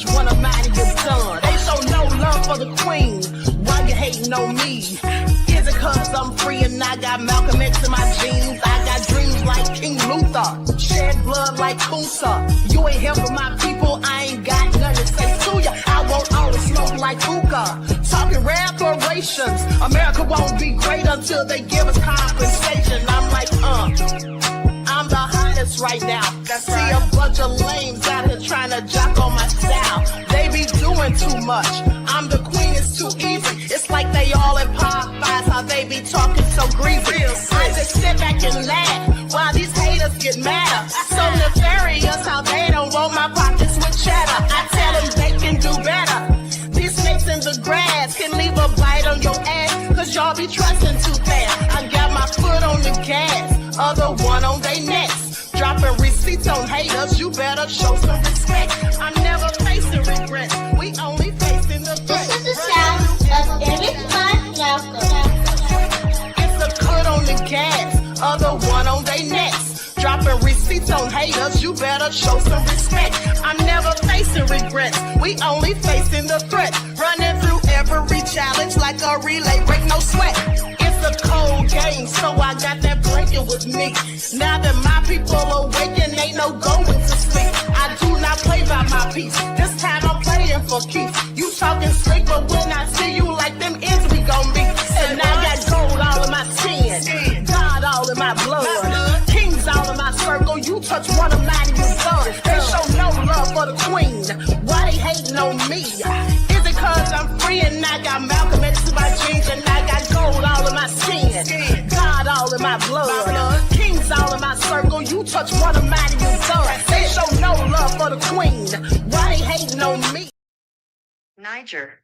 touch one of mine and you're done. They show no love for the queen. Why you hating on me? Is it cause I'm free and I got Malcolm X in my jeans? I got dreams like King Luther, shed blood like Kunsa. You ain't helping my people, I ain't got nothing to say to ya. I want all the smoke like hookah. Talking reparations, America won't be great until they give us compensation. I'm like, I'm the hottest right now. See a bunch of lames out here trying to jock on my style. They be doing too much. I'm the queen, it's too easy. It's like they all in Popeyes, how they be talking so greasy. I just sit back and laugh while these haters get madder. So nefarious how they don't want my pockets with cheddar. I tell them they can do better. These snakes in the grass can leave a bite on your ass, cause y'all be trusting too fast. I got my foot on the gas, other one on they necks. Dropping receipts on haters, you better show some respect. I'm never facing regret, we only facing the threat. This is the sound of Eric Malcolm. It's a cut on the gas, other one on they necks. Dropping receipts on haters, you better show some respect. I'm never facing regrets, we only facing the threat. Running through every challenge like a relay, break no sweat. It's a cold game, so I got that blanket with me. Now that my people awaken, ain't no going to sleep. I do not play by my piece, this time I'm playing for keeps. You talking slick, but when I see you like them ends, we gon' meet. And I got gold all in my skin, God all in my blood, kings all in my circle. You touch one of mine and you're done. They show no love for the queen, why they hating on me? Is it cause I'm free and I got Malcolm X in my jeans, and I got gold all in my skin, God all in my blood, kings all in my circle. You touch one of mine and you're done. They show no love for the queen, why they hating on me? Niger.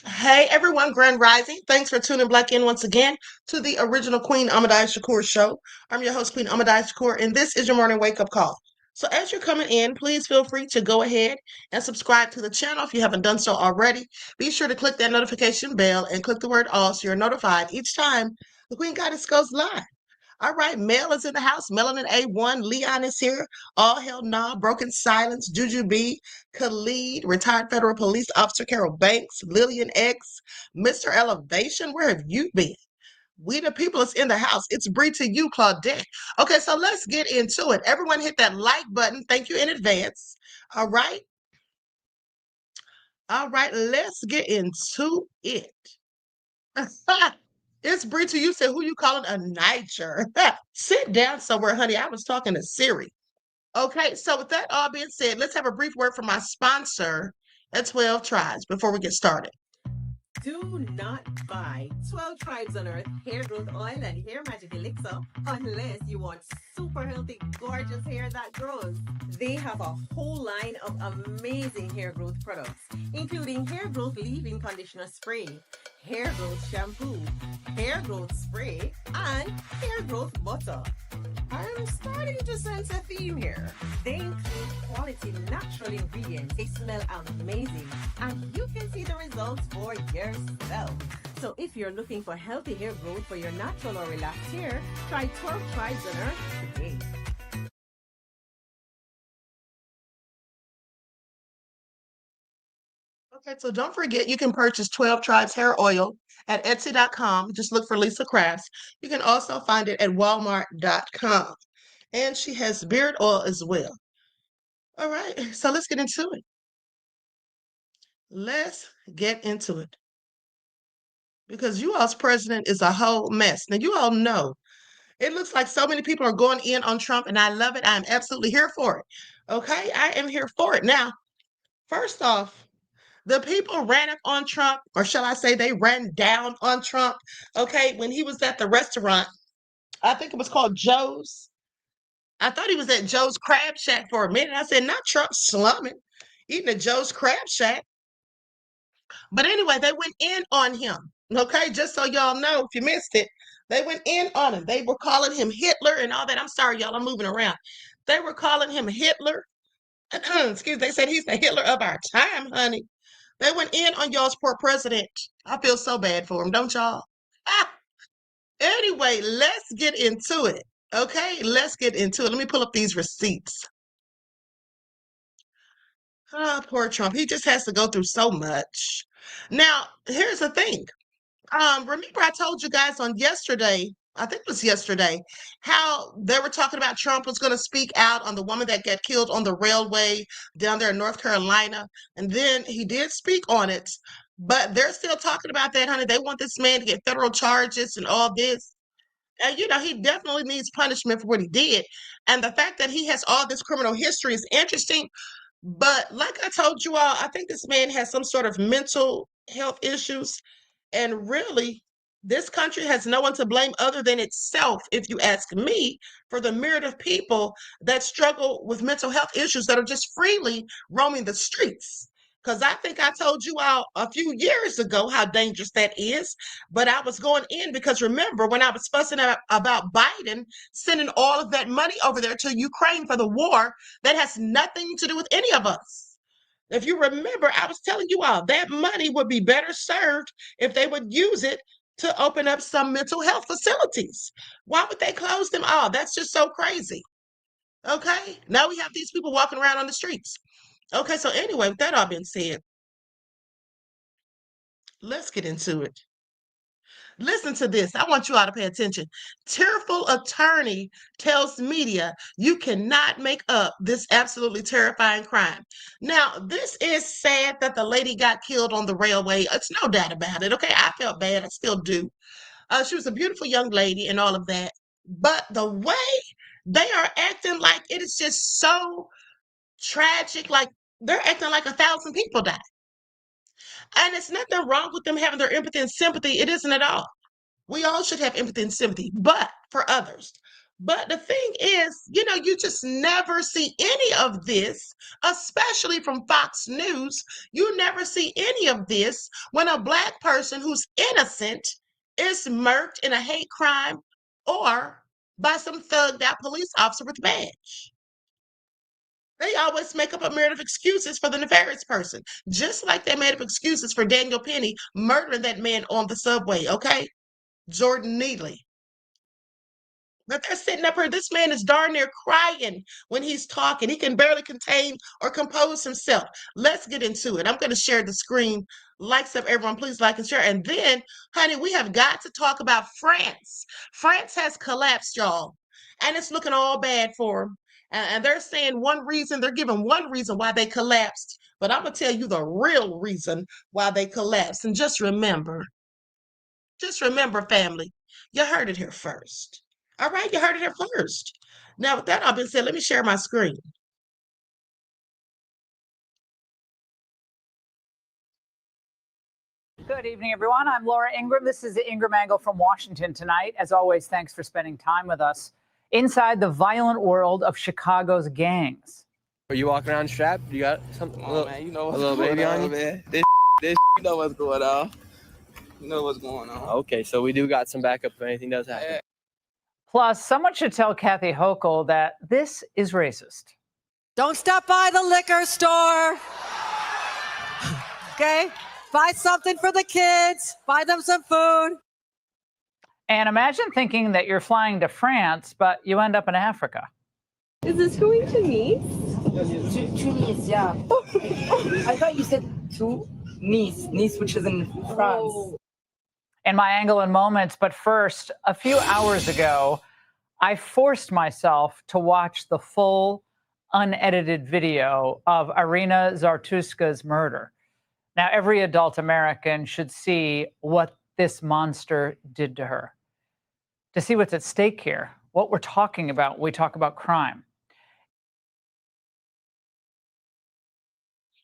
Hey everyone, Grand Rising. Thanks for tuning back in once again to the original Queen Ahmadiyyah Shakur show. I'm your host, Queen Ahmadiyyah Shakur, and this is your morning wake-up call. So as you're coming in, please feel free to go ahead and subscribe to the channel if you haven't done so already. Be sure to click that notification bell and click the word all so you're notified each time the Queen Goddess goes live. All right, Mel is in the house. Melanin A1, Leon is here. All Hell Nah, Broken Silence, Juju B, Khalid, retired federal police officer Carol Banks, Lillian X, Mr. Elevation. Where have you been? We the people is in the house. It's Bree to you, Claudette. Okay, so let's get into it. Everyone hit that like button. Thank you in advance. All right. All right, let's get into it. It's Bree to you. Said, who you calling a Niger? Sit down somewhere, honey. I was talking to Siri. Okay, so with that all being said, let's have a brief word from my sponsor at 12 Tribes before we get started. Do not buy 12 Tribes on Earth hair growth oil and hair magic elixir unless you want super healthy, gorgeous hair that grows. They have a whole line of amazing hair growth products, including hair growth leave-in conditioner spray, hair growth shampoo, hair growth spray, and hair growth butter. I'm starting to sense a theme here. They include quality natural ingredients. They smell amazing, and you can see the results for yourself. So if you're looking for healthy hair growth for your natural or relaxed hair, try 12 Tribes on Earth today. Okay, so don't forget you can purchase 12 Tribes hair oil at Etsy.com. Just look for Lisa Crafts. You can also find it at Walmart.com. And she has beard oil as well. All right, so let's get into it. Let's get into it. Because you all's president is a whole mess. Now, you all know it looks like so many people are going in on Trump, and I love it. I'm absolutely here for it. Okay, I am here for it. Now, first off, the people ran up on Trump, or shall I say they ran down on Trump, okay, when he was at the restaurant. I think it was called Joe's. I thought he was at Joe's Crab Shack for a minute. I said, not Trump slumming, eating at Joe's Crab Shack. But anyway, they went in on him, okay, just so y'all know, if you missed it, they went in on him. They were calling him Hitler and all that. I'm sorry, y'all, I'm moving around. They were calling him Hitler. Excuse me, they said he's the Hitler of our time, honey. They went in on y'all's poor president. I feel so bad for him, don't y'all? Anyway, let's get into it. Okay, let's get into it. Let me pull up these receipts. Oh, poor Trump. He just has to go through so much. Now, here's the thing. Remember I told you guys on yesterday, I think it was yesterday, how they were talking about Trump was going to speak out on the woman that got killed on the railway down there in North Carolina. And then he did speak on it, but they're still talking about that, honey. They want this man to get federal charges and all this. And he definitely needs punishment for what he did. And the fact that he has all this criminal history is interesting. But like I told you all, I think this man has some sort of mental health issues. And really, this country has no one to blame other than itself, if you ask me, for the myriad of people that struggle with mental health issues that are just freely roaming the streets. Because I think I told you all a few years ago how dangerous that is. But I was going in because remember when I was fussing about Biden sending all of that money over there to Ukraine for the war, that has nothing to do with any of us. If you remember, I was telling you all that money would be better served if they would use it to open up some mental health facilities. Why would they close them all? That's just so crazy. Okay. Now we have these people walking around on the streets. Okay. So, anyway, with that all being said, let's get into it. Listen to this. I want you all to pay attention. Tearful attorney tells media you cannot make up this absolutely terrifying crime. Now, this is sad that the lady got killed on the railway. It's no doubt about it. Okay, I felt bad. I still do. She was a beautiful young lady and all of that. But the way they are acting like it is just so tragic, like they're acting like 1,000 people died. And it's nothing wrong with them having their empathy and sympathy. It isn't at all. We all should have empathy and sympathy, but for others. But the thing is, you just never see any of this, especially from Fox News. You never see any of this when a Black person who's innocent is murked in a hate crime or by some thugged out police officer with a badge. They always make up a myriad of excuses for the nefarious person, just like they made up excuses for Daniel Penny murdering that man on the subway, okay? Jordan Neely. But they're sitting up here. This man is darn near crying when he's talking. He can barely contain or compose himself. Let's get into it. I'm going to share the screen. Likes up, everyone. Please like and share. And then, honey, we have got to talk about France. France has collapsed, y'all. And it's looking all bad for them. And they're saying they're giving one reason why they collapsed. But I'm going to tell you the real reason why they collapsed. And just remember, family, you heard it here first. All right, you heard it here first. Now, with that all being said, let me share my screen. Good evening, everyone. I'm Laura Ingram. This is the Ingram Angle from Washington tonight. As always, thanks for spending time with us inside the violent world of Chicago's gangs. Are you walking around strapped? You got something? Come on, man. You know what's a little going baby on, on you? man. This you know what's going on. You know what's going on. Okay, so we do got some backup if anything does happen. Yeah. Plus, someone should tell Kathy Hochul that this is racist. Don't stop by the liquor store. Okay? Buy something for the kids. Buy them some food. And imagine thinking that you're flying to France, but you end up in Africa. Is this going to Nice? To Nice, yeah. I thought you said to Nice, which is in France. Oh. In my Angle in Moments, but first, a few hours ago, I forced myself to watch the full, unedited video of Irina Zartuska's murder. Now, every adult American should see what this monster did to her. To see what's at stake here, what we're talking about when we talk about crime.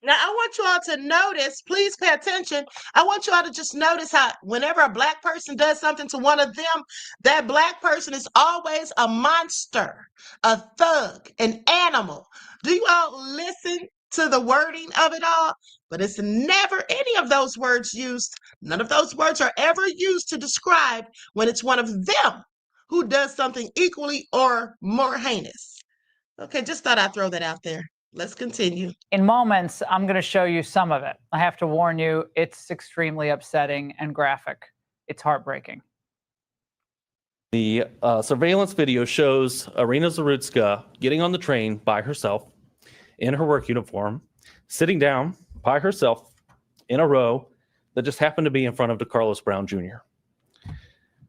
Now, I want you all to notice, please pay attention. I want you all to just notice how whenever a Black person does something to one of them, that Black person is always a monster, a thug, an animal. Do you all listen to the wording of it all? But it's never any of those words used. None of those words are ever used to describe when it's one of them who does something equally or more heinous. Okay, just thought I'd throw that out there. Let's continue. In moments, I'm going to show you some of it. I have to warn you, it's extremely upsetting and graphic. It's heartbreaking. The surveillance video shows Irina Zarutska getting on the train by herself in her work uniform. sitting down by herself in a row that just happened to be in front of DeCarlos Brown Jr.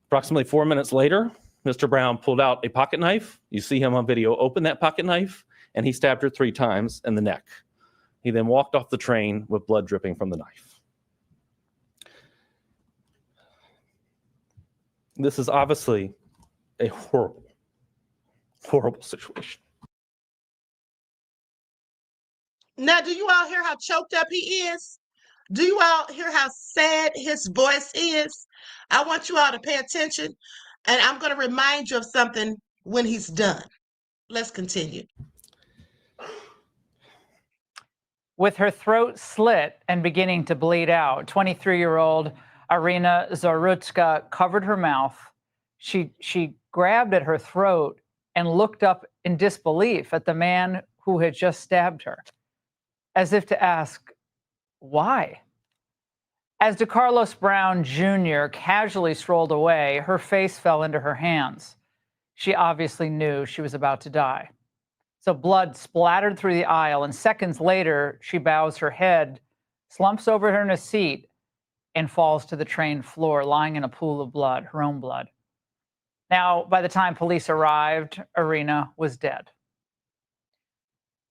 Approximately 4 minutes later, Mr. Brown pulled out a pocket knife. You see him on video open that pocket knife, and he stabbed her 3 times in the neck. He then walked off the train with blood dripping from the knife. This is obviously a horrible, horrible situation. Now, do you all hear how choked up he is? Do you all hear how sad his voice is? I want you all to pay attention, and I'm going to remind you of something when he's done. Let's continue. With her throat slit and beginning to bleed out, 23-year-old Irina Zarutska covered her mouth. She grabbed at her throat and looked up in disbelief at the man who had just stabbed her, as if to ask, why? As DeCarlos Brown Jr. casually strolled away, her face fell into her hands. She obviously knew she was about to die. So blood splattered through the aisle, and seconds later, she bows her head, slumps over her in a seat, and falls to the train floor, lying in a pool of blood, her own blood. Now, by the time police arrived, Irina was dead.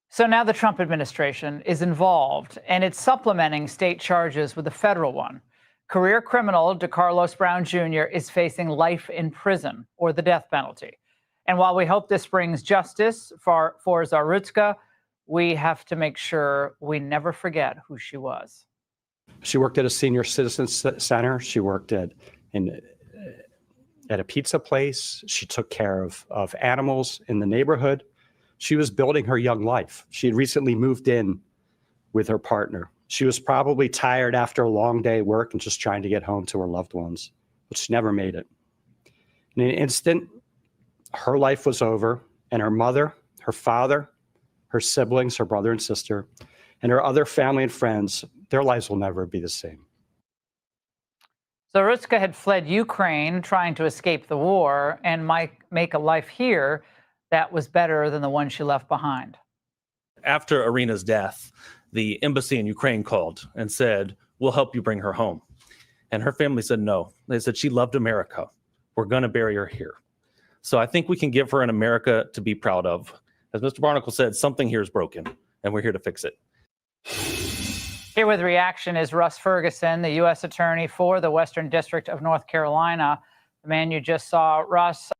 So now the Trump administration is involved, and it's supplementing state charges with a federal one. Career criminal DeCarlos Brown Jr. is facing life in prison or the death penalty. And while we hope this brings justice for Zarutska, we have to make sure we never forget who she was. She worked at a senior citizens center. She worked at a pizza place. She took care of animals in the neighborhood. She was building her young life. She had recently moved in with her partner. She was probably tired after a long day at work and just trying to get home to her loved ones, but she never made it. In an instant, her life was over, and her mother, her father, her siblings, her brother and sister, and her other family and friends, their lives will never be the same. Zarutska had fled Ukraine, trying to escape the war and might make a life here that was better than the one she left behind. After Irina's death, the embassy in Ukraine called and said, we'll help you bring her home. And her family said no. They said she loved America. We're going to bury her here. So I think we can give her an America to be proud of. As Mr. Barnacle said, something here is broken, and we're here to fix it. Here with reaction is Russ Ferguson, the U.S. Attorney for the Western District of North Carolina. The man you just saw. Russ.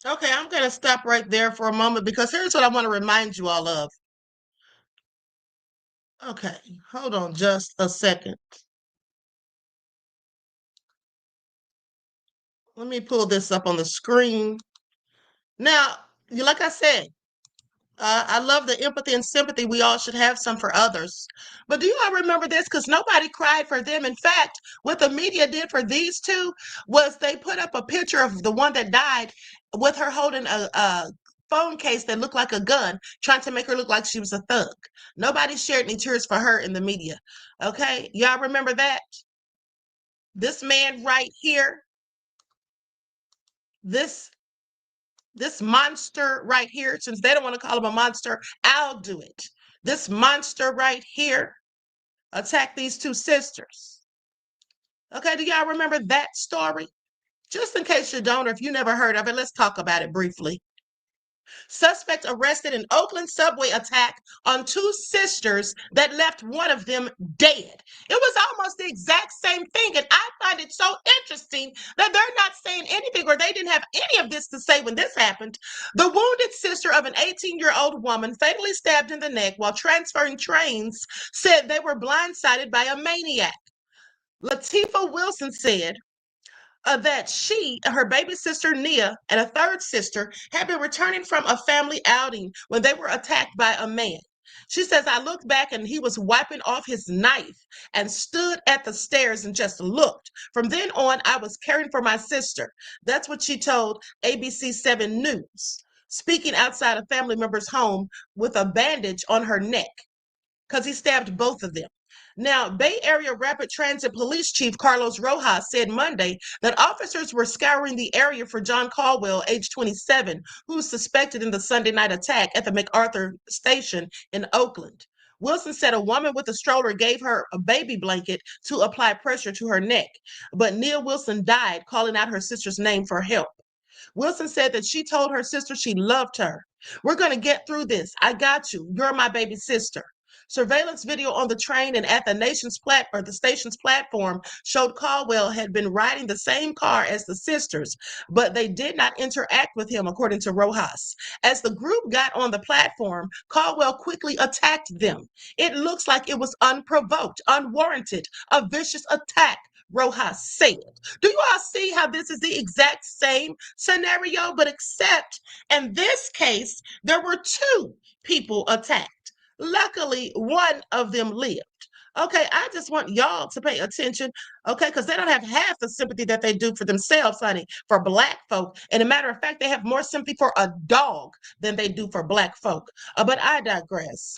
Okay, I'm going to stop right there for a moment because here's what I want to remind you all of. Okay, hold on just a second. Let me pull this up on the screen. Now, like I said, I love the empathy and sympathy. We all should have some for others. But do you all remember this? Because nobody cried for them. In fact, what the media did for these two was they put up a picture of the one that died with her holding a phone case that looked like a gun, trying to make her look like she was a thug. Nobody shared any tears for her in the media. Okay, y'all remember that? This man right here, this monster right here, since they don't want to call him a monster, I'll do it. This monster right here attacked these two sisters. Okay, do y'all remember that story? Just in case you don't, or if you never heard of it, let's talk about it briefly. Suspect arrested in Oakland subway attack on two sisters that left one of them dead. It was almost the exact same thing, and I find it so interesting that they're not saying anything, or they didn't have any of this to say when this happened. The wounded sister of an 18-year-old woman fatally stabbed in the neck while transferring trains said they were blindsided by a maniac. Latifah Wilson said that she, her baby sister Nia, and a third sister had been returning from a family outing when they were attacked by a man. She says, I looked back and he was wiping off his knife and stood at the stairs and just looked. From then on, I was caring for my sister. That's what she told ABC 7 News, speaking outside a family member's home with a bandage on her neck because he stabbed both of them. Now, Bay Area Rapid Transit Police Chief Carlos Rojas said Monday that officers were scouring the area for John Caldwell, age 27, who was suspected in the Sunday night attack at the MacArthur station in Oakland. Wilson said a woman with a stroller gave her a baby blanket to apply pressure to her neck, but Nia Wilson died, calling out her sister's name for help. Wilson said that she told her sister she loved her. "We're going to get through this. I got you. You're my baby sister." Surveillance video on the train and at the station's platform showed Caldwell had been riding the same car as the sisters, but they did not interact with him, according to Rojas. As the group got on the platform, Caldwell quickly attacked them. "It looks like it was unprovoked, unwarranted, a vicious attack," Rojas said. Do you all see how this is the exact same scenario, but except in this case, there were two people attacked. Luckily, one of them lived. Okay, I just want y'all to pay attention, okay, because they don't have half the sympathy that they do for themselves, honey, for Black folk. And a matter of fact, they have more sympathy for a dog than they do for Black folk. But I digress.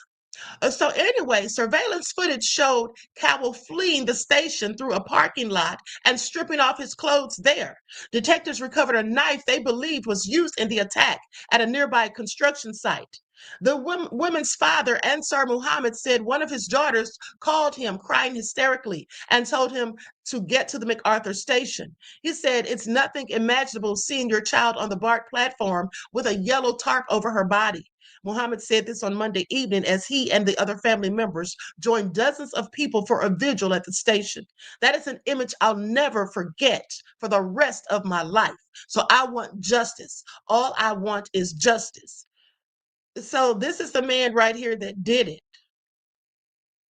So anyway, surveillance footage showed Cowell fleeing the station through a parking lot and stripping off his clothes there. Detectives recovered a knife they believed was used in the attack at a nearby construction site. The women's father, Ansar Muhammad, said one of his daughters called him crying hysterically and told him to get to the MacArthur station. He said, "It's nothing imaginable seeing your child on the BART platform with a yellow tarp over her body." Muhammad said this on Monday evening as he and the other family members joined dozens of people for a vigil at the station. "That is an image I'll never forget for the rest of my life. So I want justice. All I want is justice." So this is the man right here that did it.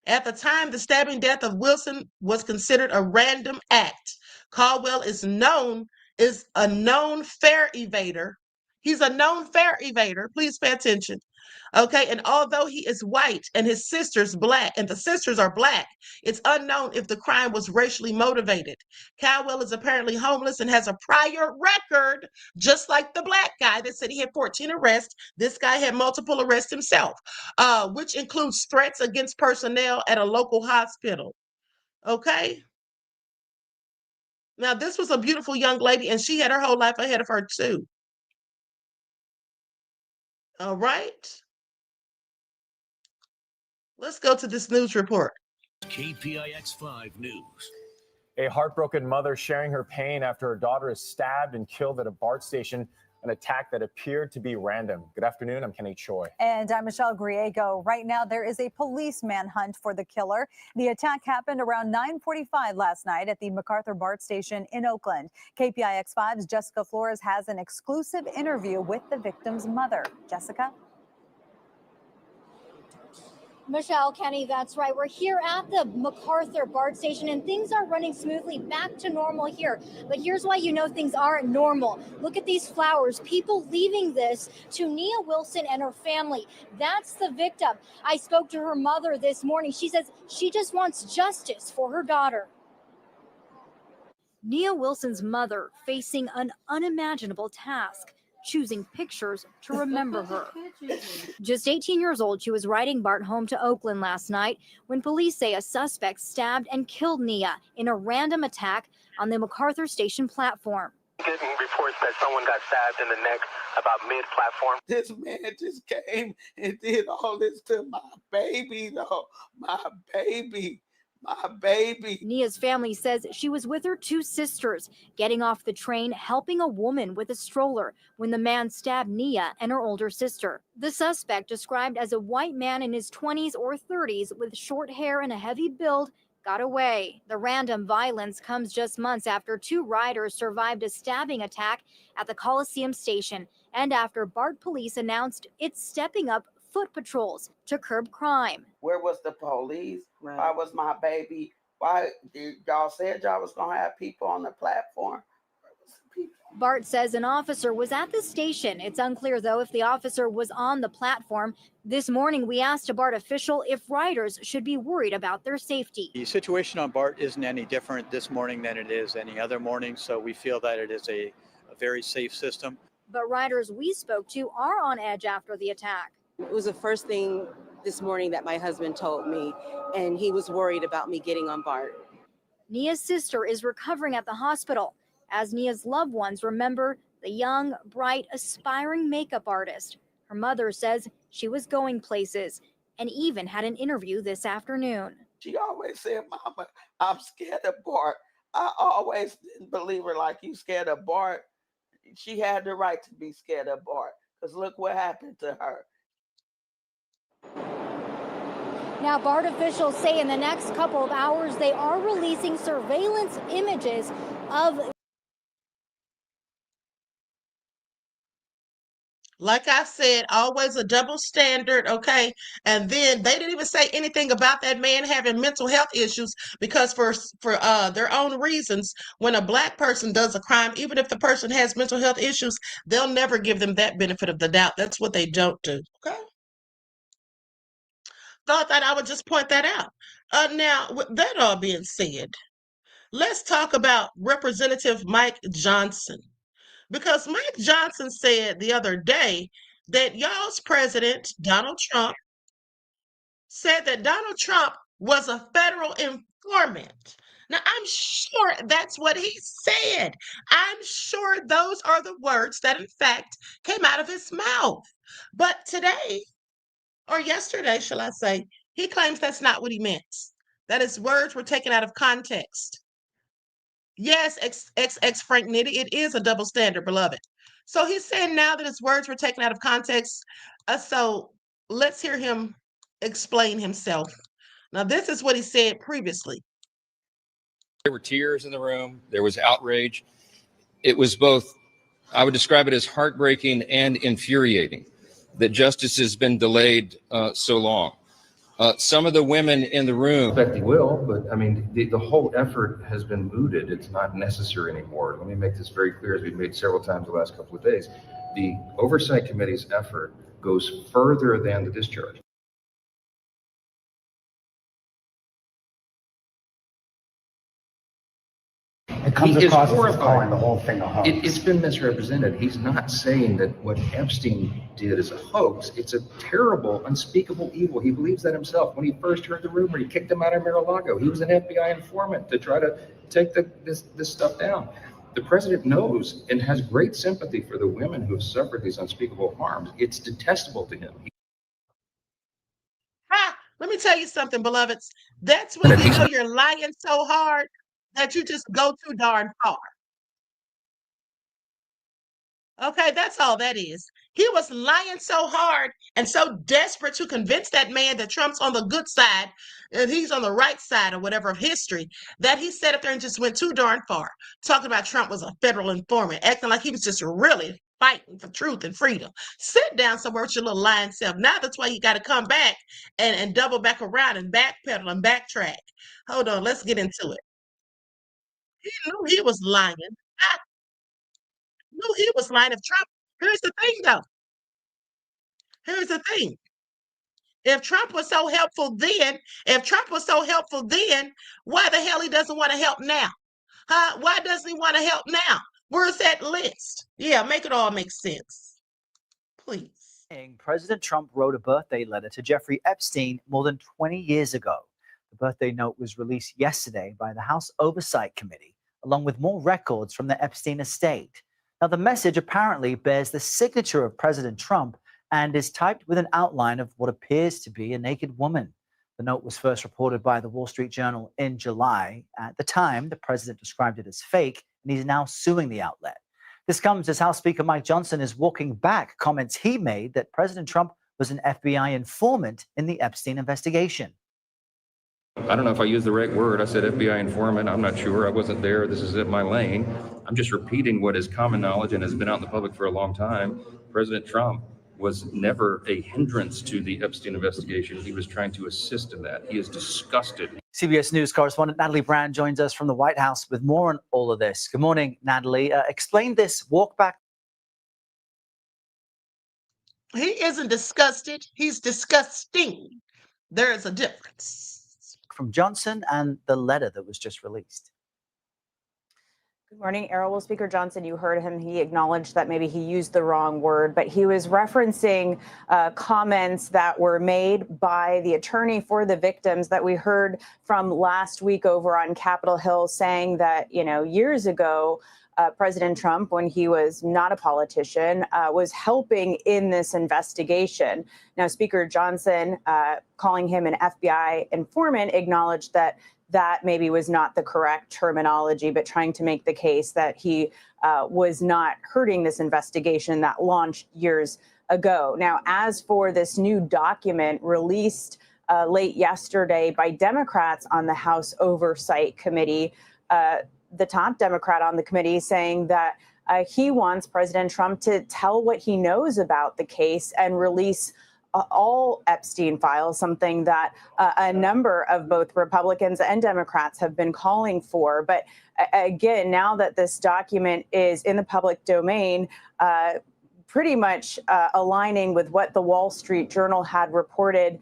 At the time, the stabbing death of Wilson was considered a random act. Caldwell is a known fare evader. He's a known fare evader. Please pay attention. Okay, and although he is white and his sister's Black, and the sisters are Black, it's unknown if the crime was racially motivated. Caldwell is apparently homeless and has a prior record, just like the Black guy that said he had 14 arrests. This guy had multiple arrests himself, which includes threats against personnel at a local hospital. Okay? Now, this was a beautiful young lady, and she had her whole life ahead of her, too. All right? Let's go to this news report. KPIX 5 News. A heartbroken mother sharing her pain after her daughter is stabbed and killed at a BART station, an attack that appeared to be random. Good afternoon, I'm Kenny Choi. And I'm Michelle Griego. Right now, there is a police manhunt for the killer. The attack happened around 9:45 last night at the MacArthur BART station in Oakland. KPIX 5's Jessica Flores has an exclusive interview with the victim's mother. Jessica? Michelle, Kenny, that's right. We're here at the MacArthur BART station and things are running smoothly back to normal here. But here's why you know things aren't normal. Look at these flowers. People leaving this to Nia Wilson and her family. That's the victim. I spoke to her mother this morning. She says she just wants justice for her daughter. Nia Wilson's mother facing an unimaginable task. Choosing pictures to remember her. Just 18 years old, she was riding BART home to Oakland last night when police say a suspect stabbed and killed Nia in a random attack on the MacArthur station platform. Getting reports that someone got stabbed in the neck about mid-platform. This man just came and did all this to my baby, though. My baby. My baby. Nia's family says she was with her two sisters, getting off the train, helping a woman with a stroller when the man stabbed Nia and her older sister. The suspect, described as a white man in his 20s or 30s with short hair and a heavy build, got away. The random violence comes just months after two riders survived a stabbing attack at the Coliseum station and after BART police announced it's stepping up foot patrols to curb crime. Where was the police? Right. Why was my baby? Why did y'all said y'all was gonna have people on the platform? Where was the people? BART says an officer was at the station. It's unclear, though, if the officer was on the platform. This morning, we asked a BART official if riders should be worried about their safety. The situation on BART isn't any different this morning than it is any other morning, so we feel that it is a very safe system. But riders we spoke to are on edge after the attack. It was the first thing this morning that my husband told me, and he was worried about me getting on BART. Nia's sister is recovering at the hospital, as Nia's loved ones remember the young, bright, aspiring makeup artist. Her mother says she was going places and even had an interview this afternoon. She always said, Mama, I'm scared of BART. I always didn't believe her like you scared of BART. She had the right to be scared of BART, because look what happened to her. Now, BART officials say in the next couple of hours they are releasing surveillance images of. Like I said, always a double standard, okay? And then they didn't even say anything about that man having mental health issues, because for their own reasons, when a black person does a crime, even if the person has mental health issues, they'll never give them that benefit of the doubt. That's what they don't do, okay? Thought that I would just point that out. Now, with that all being said, let's talk about Representative Mike Johnson. Because Mike Johnson said the other day that y'all's president, Donald Trump, said that Donald Trump was a federal informant. Now, I'm sure that's what he said. I'm sure those are the words that, in fact, came out of his mouth. But today, or yesterday, shall I say, he claims that's not what he meant, that his words were taken out of context. Yes, ex Frank Nitty, it is a double standard, beloved. So he's saying now that his words were taken out of context. So let's hear him explain himself. Now, this is what he said previously. There were tears in the room. There was outrage. It was both, I would describe it as heartbreaking and infuriating that justice has been delayed so long. Some of the women in the room. I expect he will, but I mean, the whole effort has been mooted. It's not necessary anymore. Let me make this very clear, as we've made several times the last couple of days. The Oversight Committee's effort goes further than the discharge. It comes across as calling the whole thing a hoax. It's been misrepresented. He's not saying that what Epstein did is a hoax. It's a terrible, unspeakable evil. He believes that himself. When he first heard the rumor, he kicked him out of Mar-a-Lago. He was an FBI informant to try to take this stuff down. The president knows and has great sympathy for the women who have suffered these unspeakable harms. It's detestable to him. Let me tell you something, beloveds. That's when you know you're lying so hard that you just go too darn far. Okay, that's all that is. He was lying so hard and so desperate to convince that man that Trump's on the good side and he's on the right side or whatever of history, that he sat up there and just went too darn far, talking about Trump was a federal informant, acting like he was just really fighting for truth and freedom. Sit down somewhere with your little lying self. Now that's why you got to come back and double back around and backpedal and backtrack. Hold on, let's get into it. He knew he was lying. I knew he was lying. If Trump, here's the thing though. Here's the thing. If Trump was so helpful then, why the hell he doesn't want to help now? Huh? Why doesn't he want to help now? Where's that list? Yeah, make it all make sense. Please. President Trump wrote a birthday letter to Jeffrey Epstein more than 20 years ago. The birthday note was released yesterday by the House Oversight Committee, along with more records from the Epstein estate. Now, the message apparently bears the signature of President Trump and is typed with an outline of what appears to be a naked woman. The note was first reported by the Wall Street Journal in July. At the time, the president described it as fake, and he's now suing the outlet. This comes as House Speaker Mike Johnson is walking back comments he made that President Trump was an FBI informant in the Epstein investigation. I don't know if I used the right word. I said FBI informant. I'm not sure. I wasn't there. This is in my lane. I'm just repeating what is common knowledge and has been out in the public for a long time. President Trump was never a hindrance to the Epstein investigation. He was trying to assist in that. He is disgusted. CBS News correspondent Natalie Brand joins us from the White House with more on all of this. Good morning, Natalie. Explain this walk back. He isn't disgusted. He's disgusting. There is a difference. From Johnson and the letter that was just released. Good morning, Errol. Well, Speaker Johnson, you heard him. He acknowledged that maybe he used the wrong word, but he was referencing comments that were made by the attorney for the victims that we heard from last week over on Capitol Hill, saying that, years ago, President Trump, when he was not a politician, was helping in this investigation. Now, Speaker Johnson, calling him an FBI informant, acknowledged that maybe was not the correct terminology, but trying to make the case that he was not hurting this investigation that launched years ago. Now, as for this new document released late yesterday by Democrats on the House Oversight Committee, the top Democrat on the committee saying that he wants President Trump to tell what he knows about the case and release all Epstein files, something that a number of both Republicans and Democrats have been calling for. But again, now that this document is in the public domain, pretty much aligning with what the Wall Street Journal had reported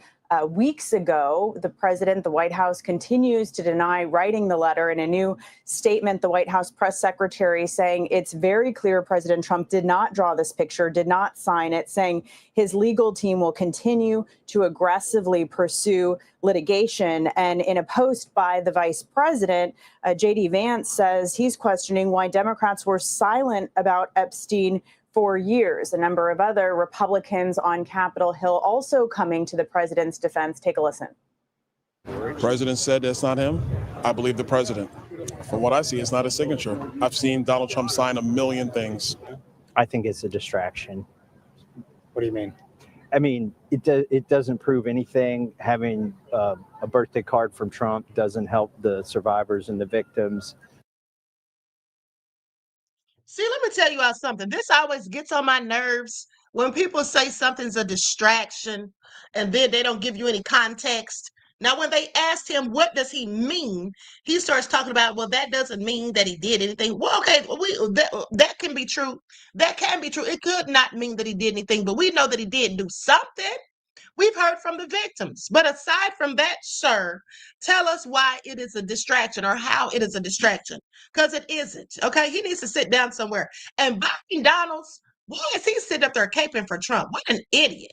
weeks ago, the White House continues to deny writing the letter. In a new statement, the White House press secretary saying it's very clear President Trump did not draw this picture, did not sign it, saying his legal team will continue to aggressively pursue litigation. And in a post by the vice president, J.D. Vance says he's questioning why Democrats were silent about Epstein for years. A number of other Republicans on Capitol Hill also coming to the president's defense. Take a listen. President said that's not him. I believe the president. From what I see, it's not a signature. I've seen Donald Trump sign a million things. I think it's a distraction. What do you mean? I mean, it doesn't prove anything. Having a birthday card from Trump doesn't help the survivors and the victims. See, let me tell you all something. This always gets on my nerves when people say something's a distraction and then they don't give you any context. Now, when they asked him, what does he mean? He starts talking about, well, that doesn't mean that he did anything. Well, okay, that can be true. That can be true. It could not mean that he did anything, but we know that he did do something. We've heard from the victims. But aside from that, sir, tell us why it is a distraction or how it is a distraction. Because it isn't. Okay, he needs to sit down somewhere. And Bobby Donalds, why is he sitting up there caping for Trump? What an idiot.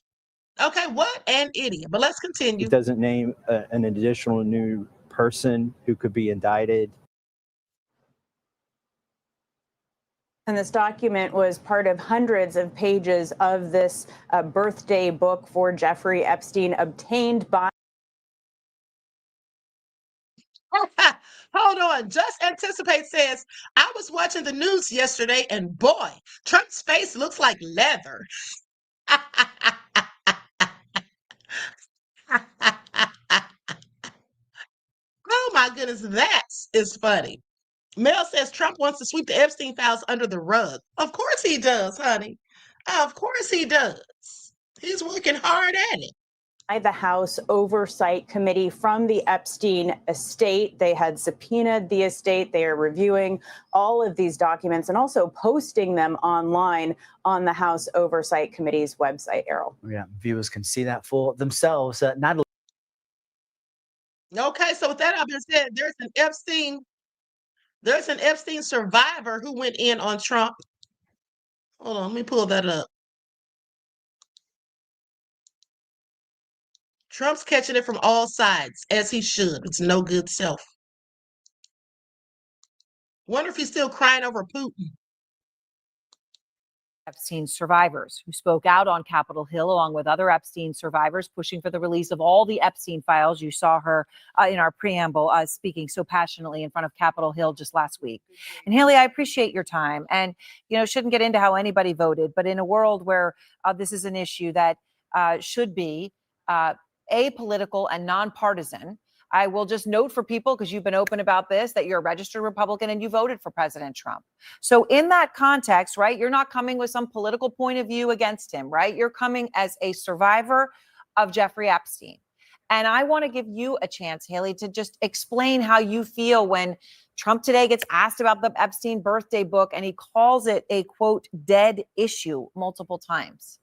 Okay, what an idiot. But let's continue. It doesn't name an additional new person who could be indicted. And this document was part of hundreds of pages of this birthday book for Jeffrey Epstein, obtained by. Hold on. Just Anticipate says, I was watching the news yesterday and boy, Trump's face looks like leather. Oh my goodness, that is funny. Mel says Trump wants to sweep the Epstein files under the rug. Of course he does, honey. Of course he does. He's working hard at it. The House Oversight Committee from the Epstein estate. They had subpoenaed the estate. They are reviewing all of these documents and also posting them online on the House Oversight Committee's website, Errol. Yeah, viewers can see that for themselves. Natalie. Okay, so with that being said, there's an Epstein survivor who went in on Trump. Hold on, let me pull that up. Trump's catching it from all sides, as he should. It's no good self. Wonder if he's still crying over Putin. Epstein survivors who spoke out on Capitol Hill along with other Epstein survivors pushing for the release of all the Epstein files. You saw her in our preamble speaking so passionately in front of Capitol Hill just last week. And Haley, I appreciate your time and, shouldn't get into how anybody voted, but in a world where this is an issue that should be apolitical and nonpartisan, I will just note for people, because you've been open about this, that you're a registered Republican and you voted for President Trump. So in that context, right, you're not coming with some political point of view against him, right? You're coming as a survivor of Jeffrey Epstein. And I want to give you a chance, Haley, to just explain how you feel when Trump today gets asked about the Epstein birthday book and he calls it a, quote, dead issue multiple times.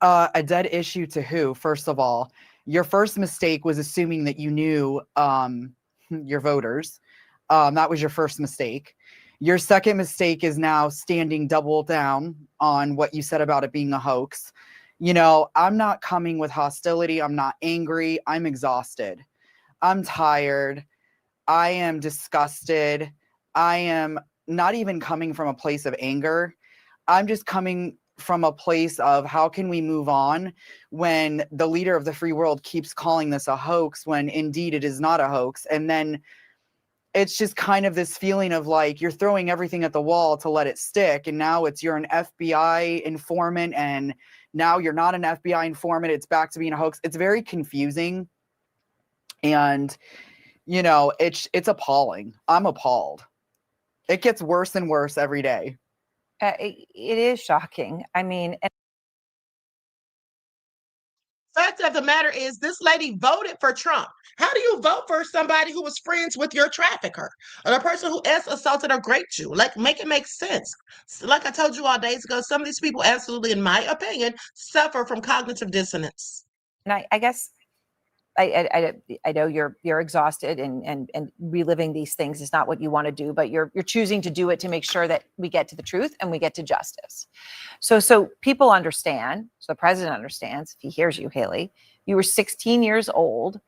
A dead issue to who? First of all, your first mistake was assuming that you knew your voters. That was your first mistake. Your second mistake is now standing double down on what you said about it being a hoax. You know, I'm not coming with hostility. I'm not angry. I'm exhausted. I'm tired. I am disgusted. I am not even coming from a place of anger. I'm just coming from a place of how can we move on when the leader of the free world keeps calling this a hoax when indeed it is not a hoax. And then it's just kind of this feeling of like you're throwing everything at the wall to let it stick. And now it's you're an FBI informant and now you're not an FBI informant. It's back to being a hoax. It's very confusing. And, you know, it's appalling. I'm appalled. It gets worse and worse every day. It is shocking. I mean, Fact of the matter is, this lady voted for Trump. How do you vote for somebody who was friends with your trafficker or the person who assaulted or raped you? Like, make it make sense. Like I told you all days ago, some of these people absolutely, in my opinion, suffer from cognitive dissonance. and I guess I know you're exhausted and reliving these things is not what you want to do, but you're choosing to do it to make sure that we get to the truth and we get to justice. So people understand. So the president understands. If he hears you, Haley, you were 16 years old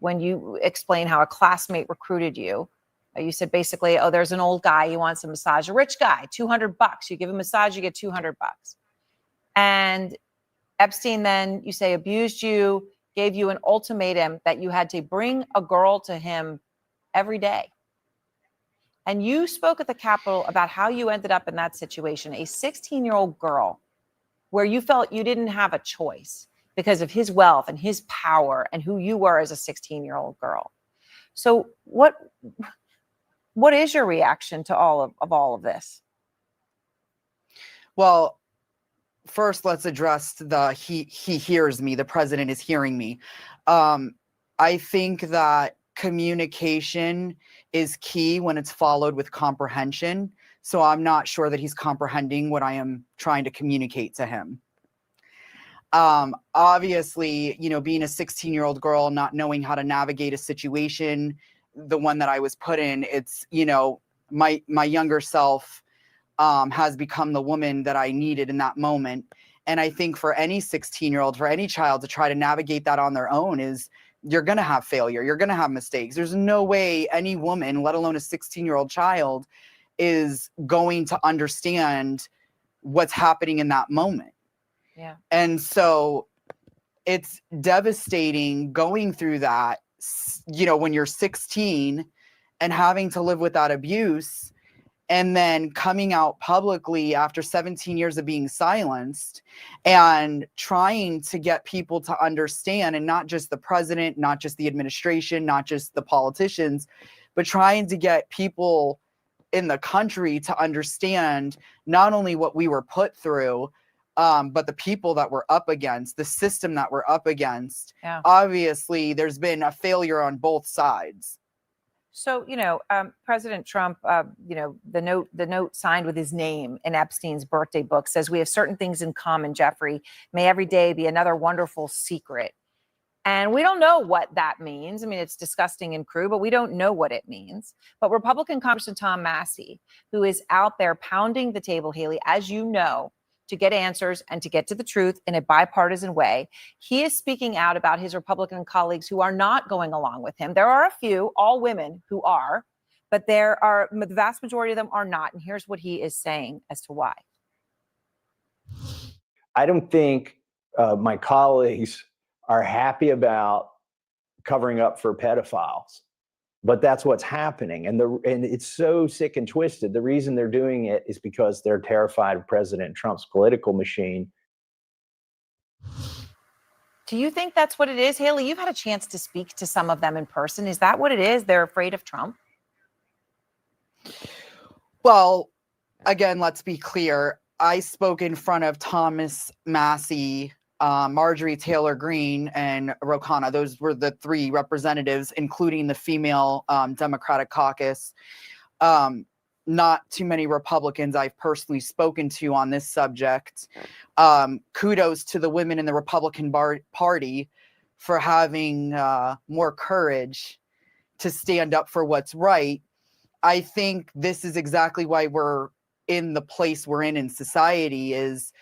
when you explain how a classmate recruited you. You said basically, oh, there's an old guy, he wants a massage, a rich guy, $200. You give him a massage, you get $200. And Epstein then, you say, abused you, gave you an ultimatum that you had to bring a girl to him every day. And you spoke at the Capitol about how you ended up in that situation, a 16-year-old girl, where you felt you didn't have a choice because of his wealth and his power and who you were as a 16-year-old girl. So what is your reaction to all of this? Well, first, let's address he hears me. The president is hearing me. I think that communication is key when it's followed with comprehension. So I'm not sure that he's comprehending what I am trying to communicate to him. Obviously, you know, being a 16-year-old girl, not knowing how to navigate a situation, the one that I was put in, it's, you know, my younger self has become the woman that I needed in that moment. And I think for any 16-year-old, for any child to try to navigate that on their own is you're going to have failure. You're going to have mistakes. There's no way any woman, let alone a 16-year-old child, is going to understand what's happening in that moment. Yeah. And so it's devastating going through that, you know, when you're 16 and having to live with that abuse. And then coming out publicly after 17 years of being silenced and trying to get people to understand, and not just the president, not just the administration, not just the politicians, but trying to get people in the country to understand not only what we were put through, but the people that we're up against, the system that we're up against. Yeah. Obviously, there's been a failure on both sides. So, you know, President Trump, you know, the note signed with his name in Epstein's birthday book says, we have certain things in common, Jeffrey. May every day be another wonderful secret. And we don't know what that means. I mean, it's disgusting and crude, but we don't know what it means. But Republican Congressman Tom Massey, who is out there pounding the table, Haley, as you know, to get answers and to get to the truth in a bipartisan way. He is speaking out about his Republican colleagues who are not going along with him. There are a few, all women, who are, but the vast majority of them are not. And here's what he is saying as to why. I don't think my colleagues are happy about covering up for pedophiles. But that's what's happening. And it's so sick and twisted. The reason they're doing it is because they're terrified of President Trump's political machine. Do you think that's what it is, Haley? You've had a chance to speak to some of them in person. Is that what it is? They're afraid of Trump? Well, again, let's be clear. I spoke in front of Thomas Massey, Marjorie Taylor Greene, and Ro Khanna. Those were the three representatives, including the female Democratic caucus. Not too many Republicans I've personally spoken to on this subject. Kudos to the women in the Republican Party for having more courage to stand up for what's right. I think this is exactly why we're in the place we're in society is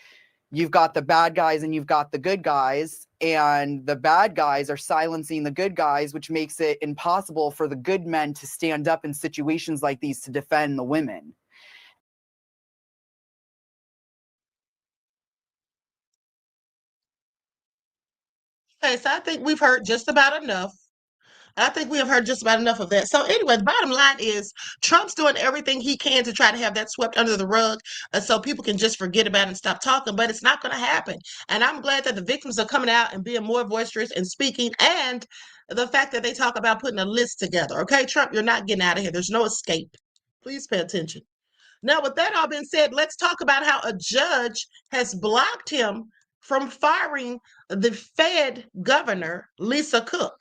you've got the bad guys and you've got the good guys, and the bad guys are silencing the good guys, which makes it impossible for the good men to stand up in situations like these to defend the women. Okay, so I think we've heard just about enough. I think we have heard just about enough of that. So anyway, the bottom line is Trump's doing everything he can to try to have that swept under the rug so people can just forget about it and stop talking, but it's not going to happen. And I'm glad that the victims are coming out and being more boisterous and speaking, and the fact that they talk about putting a list together. Okay, Trump, you're not getting out of here. There's no escape. Please pay attention. Now, with that all being said, let's talk about how a judge has blocked him from firing the Fed governor, Lisa Cook.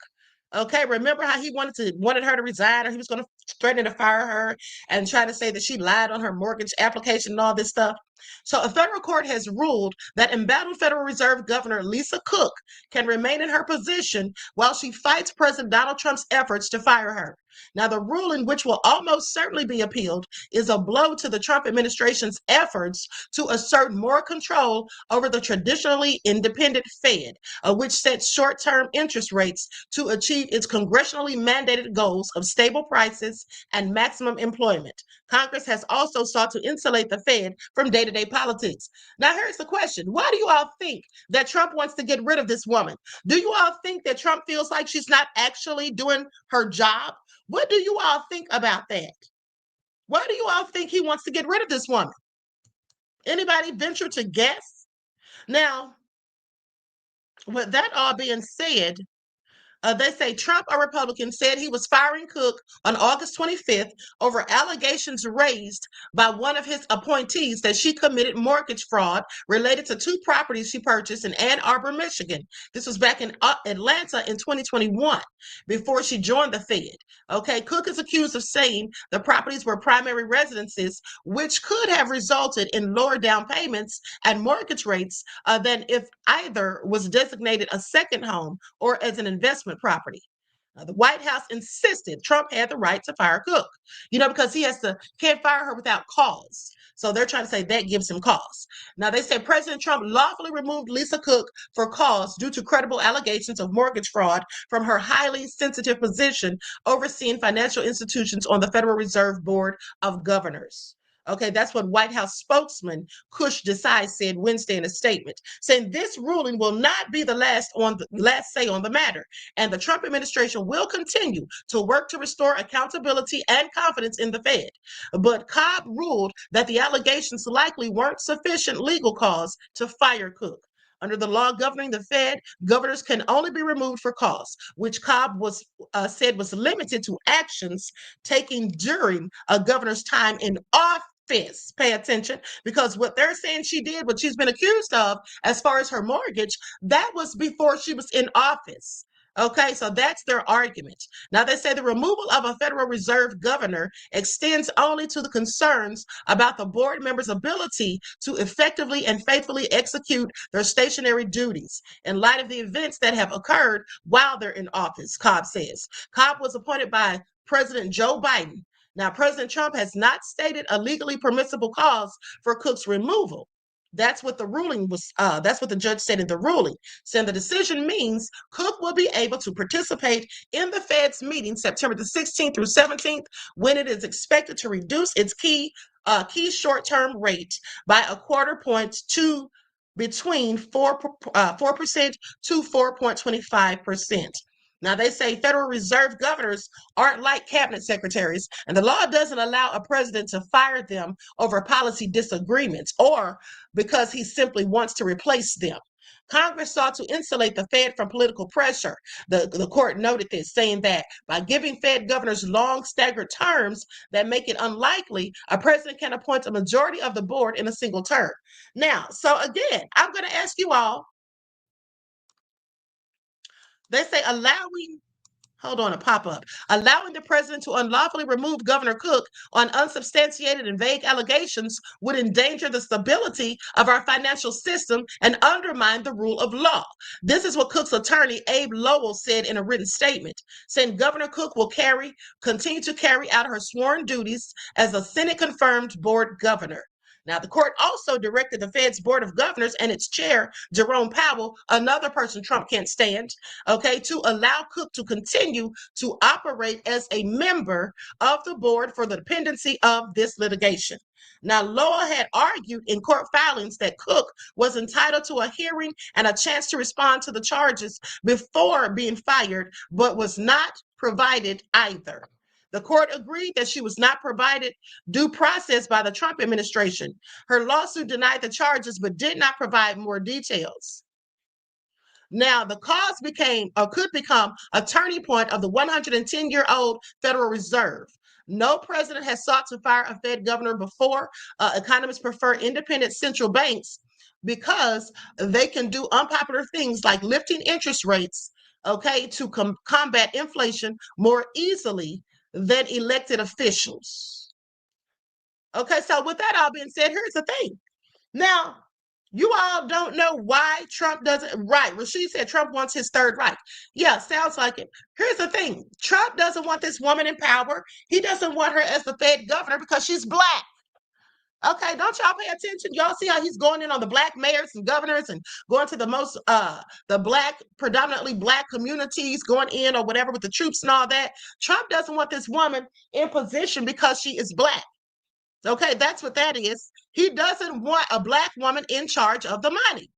Okay, remember how he wanted her to resign, or he was going to threaten to fire her and try to say that she lied on her mortgage application and all this stuff. So a federal court has ruled that embattled Federal Reserve Governor Lisa Cook can remain in her position while she fights President Donald Trump's efforts to fire her. Now, the ruling, which will almost certainly be appealed, is a blow to the Trump administration's efforts to assert more control over the traditionally independent Fed, which sets short-term interest rates to achieve its congressionally mandated goals of stable prices and maximum employment. Congress has also sought to insulate the Fed from day-to-day politics. Now, here's the question. Why do you all think that Trump wants to get rid of this woman? Do you all think that Trump feels like she's not actually doing her job? What do you all think about that? Why do you all think he wants to get rid of this woman? Anybody venture to guess? Now, with that all being said, they say Trump, a Republican, said he was firing Cook on August 25th over allegations raised by one of his appointees that she committed mortgage fraud related to 2 properties she purchased in Ann Arbor, Michigan. This was back in Atlanta in 2021, before she joined the Fed. Okay, Cook is accused of saying the properties were primary residences, which could have resulted in lower down payments and mortgage rates than if either was designated a second home or as an investment property. The White House insisted Trump had the right to fire Cook, because he can't fire her without cause. So they're trying to say that gives him cause. Now, they said President Trump lawfully removed Lisa Cook for cause due to credible allegations of mortgage fraud from her highly sensitive position overseeing financial institutions on the Federal Reserve Board of Governors. Okay, that's what White House spokesman Kush Desai said Wednesday in a statement, saying this ruling will not be the last say on the matter, and the Trump administration will continue to work to restore accountability and confidence in the Fed. But Cobb ruled that the allegations likely weren't sufficient legal cause to fire Cook. Under the law governing the Fed, governors can only be removed for cause, which Cobb said was limited to actions taken during a governor's time in office. Pay attention, because what they're saying she did, what she's been accused of as far as her mortgage, that was before she was in office. Okay, so that's their argument. Now, they say the removal of a Federal Reserve governor extends only to the concerns about the board members' ability to effectively and faithfully execute their stationary duties in light of the events that have occurred while they're in office, Cobb says. Cobb was appointed by President Joe Biden. Now, President Trump has not stated a legally permissible cause for Cook's removal. That's what the ruling was. That's what the judge said in the ruling, saying the decision means Cook will be able to participate in the Fed's meeting September the 16th through 17th, when it is expected to reduce its key short-term rate by a quarter point to between 4% to 4.25%. Now, they say Federal Reserve governors aren't like cabinet secretaries, and the law doesn't allow a president to fire them over policy disagreements or because he simply wants to replace them. Congress sought to insulate the Fed from political pressure. The court noted this, saying that by giving Fed governors long staggered terms that make it unlikely a president can appoint a majority of the board in a single term. Now, so again, I'm going to ask you all, they say allowing hold on, a pop-up, allowing the president to unlawfully remove Governor Cook on unsubstantiated and vague allegations would endanger the stability of our financial system and undermine the rule of law. This is what Cook's attorney, Abe Lowell, said in a written statement, saying Governor Cook will continue to carry out her sworn duties as a Senate-confirmed board governor. Now, the court also directed the Fed's Board of Governors and its chair, Jerome Powell, another person Trump can't stand, okay, to allow Cook to continue to operate as a member of the board for the dependency of this litigation. Now, Lowell had argued in court filings that Cook was entitled to a hearing and a chance to respond to the charges before being fired, but was not provided either. The court agreed that she was not provided due process by the Trump administration. Her lawsuit denied the charges, but did not provide more details. Now, the cause could become a turning point of the 110-year-old Federal Reserve. No president has sought to fire a Fed governor before. Economists prefer independent central banks because they can do unpopular things like lifting interest rates, okay, to combat inflation more easily than elected officials. Okay, so with that all being said, here's the thing. Now, you all don't know why Trump doesn't, right, Rashid said Trump wants his third right. Yeah, sounds like it. Here's the thing. Trump doesn't want this woman in power. He doesn't want her as the Fed governor because she's black. Okay, don't y'all pay attention? Y'all see how he's going in on the black mayors and governors and going to the most, predominantly black communities, going in or whatever with the troops and all that. Trump doesn't want this woman in position because she is black. Okay, that's what that is. He doesn't want a black woman in charge of the money.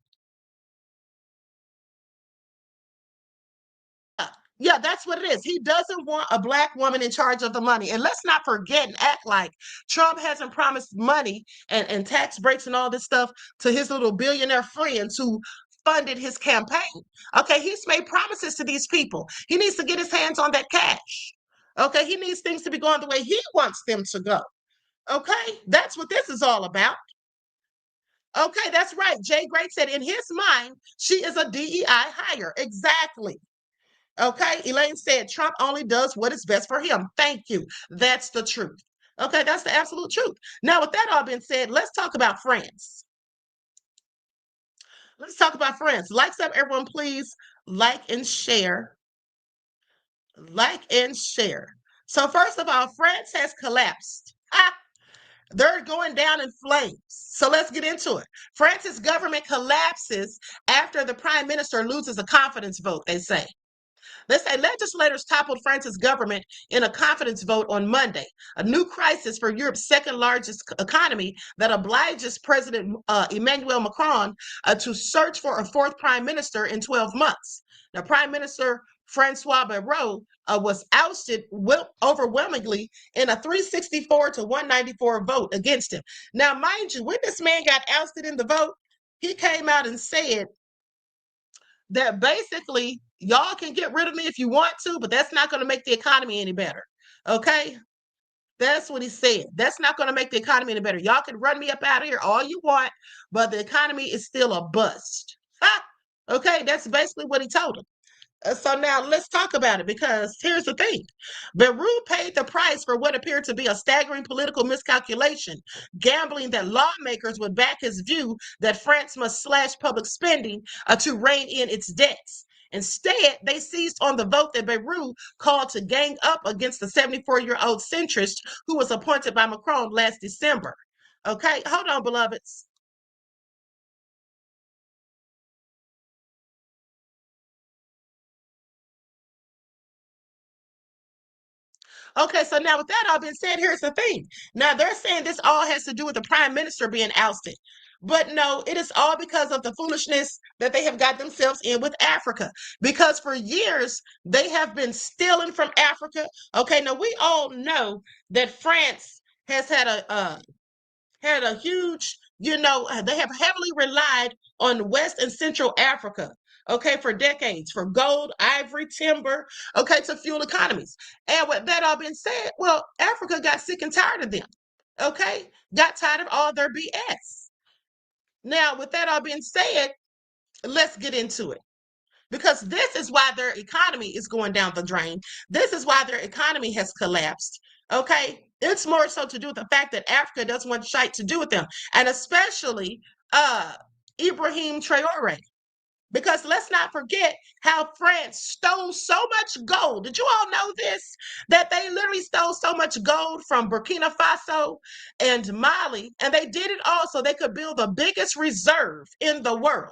Yeah, that's what it is. He doesn't want a black woman in charge of the money. And let's not forget and act like Trump hasn't promised money and tax breaks and all this stuff to his little billionaire friends who funded his campaign. Okay, he's made promises to these people. He needs to get his hands on that cash. Okay, he needs things to be going the way he wants them to go. Okay, that's what this is all about. Okay, that's right. Jay Great said in his mind, she is a DEI hire. Exactly. Okay, Elaine said Trump only does what is best for him. Thank you. That's the truth. Okay, that's the absolute truth. Now, with that all being said, let's talk about France. Let's talk about France. Likes up, everyone, please. Like and share. Like and share. So first of all, France has collapsed. They're going down in flames. So let's get into it. France's government collapses after the prime minister loses a confidence vote, they say. They say legislators toppled France's government in a confidence vote on Monday, a new crisis for Europe's second largest economy that obliges President Emmanuel Macron to search for a fourth prime minister in 12 months. Now, Prime Minister Francois Bayrou was ousted overwhelmingly in a 364 to 194 vote against him. Now, mind you, when this man got ousted in the vote, he came out and said that basically y'all can get rid of me if you want to, but that's not going to make the economy any better. Okay? That's what he said. That's not going to make the economy any better. Y'all can run me up out of here all you want, but the economy is still a bust. Okay? That's basically what he told him. So now let's talk about it, because here's the thing. Bayrou paid the price for what appeared to be a staggering political miscalculation, gambling that lawmakers would back his view that France must slash public spending to rein in its debts. Instead, they seized on the vote that Bayrou called to gang up against the 74-year-old centrist who was appointed by Macron last December. Okay, hold on, beloveds. Okay, so now with that all being said, here's the thing. Now they're saying this all has to do with the prime minister being ousted. But no, it is all because of the foolishness that they have got themselves in with Africa. Because for years, they have been stealing from Africa. Okay, now we all know that France has had a huge, they have heavily relied on West and Central Africa, okay, for decades, for gold, ivory, timber, okay, to fuel economies. And with that all being said, well, Africa got sick and tired of them, okay, got tired of all their BS. Now, with that all being said, let's get into it. because this is why their economy is going down the drain. This is why their economy has collapsed. Okay, it's more so to do with the fact that Africa doesn't want shite to do with them, and especially Ibrahim Traore. Because let's not forget how France stole so much gold. Did you all know this? That they literally stole so much gold from Burkina Faso and Mali, and they did it all so they could build the biggest reserve in the world.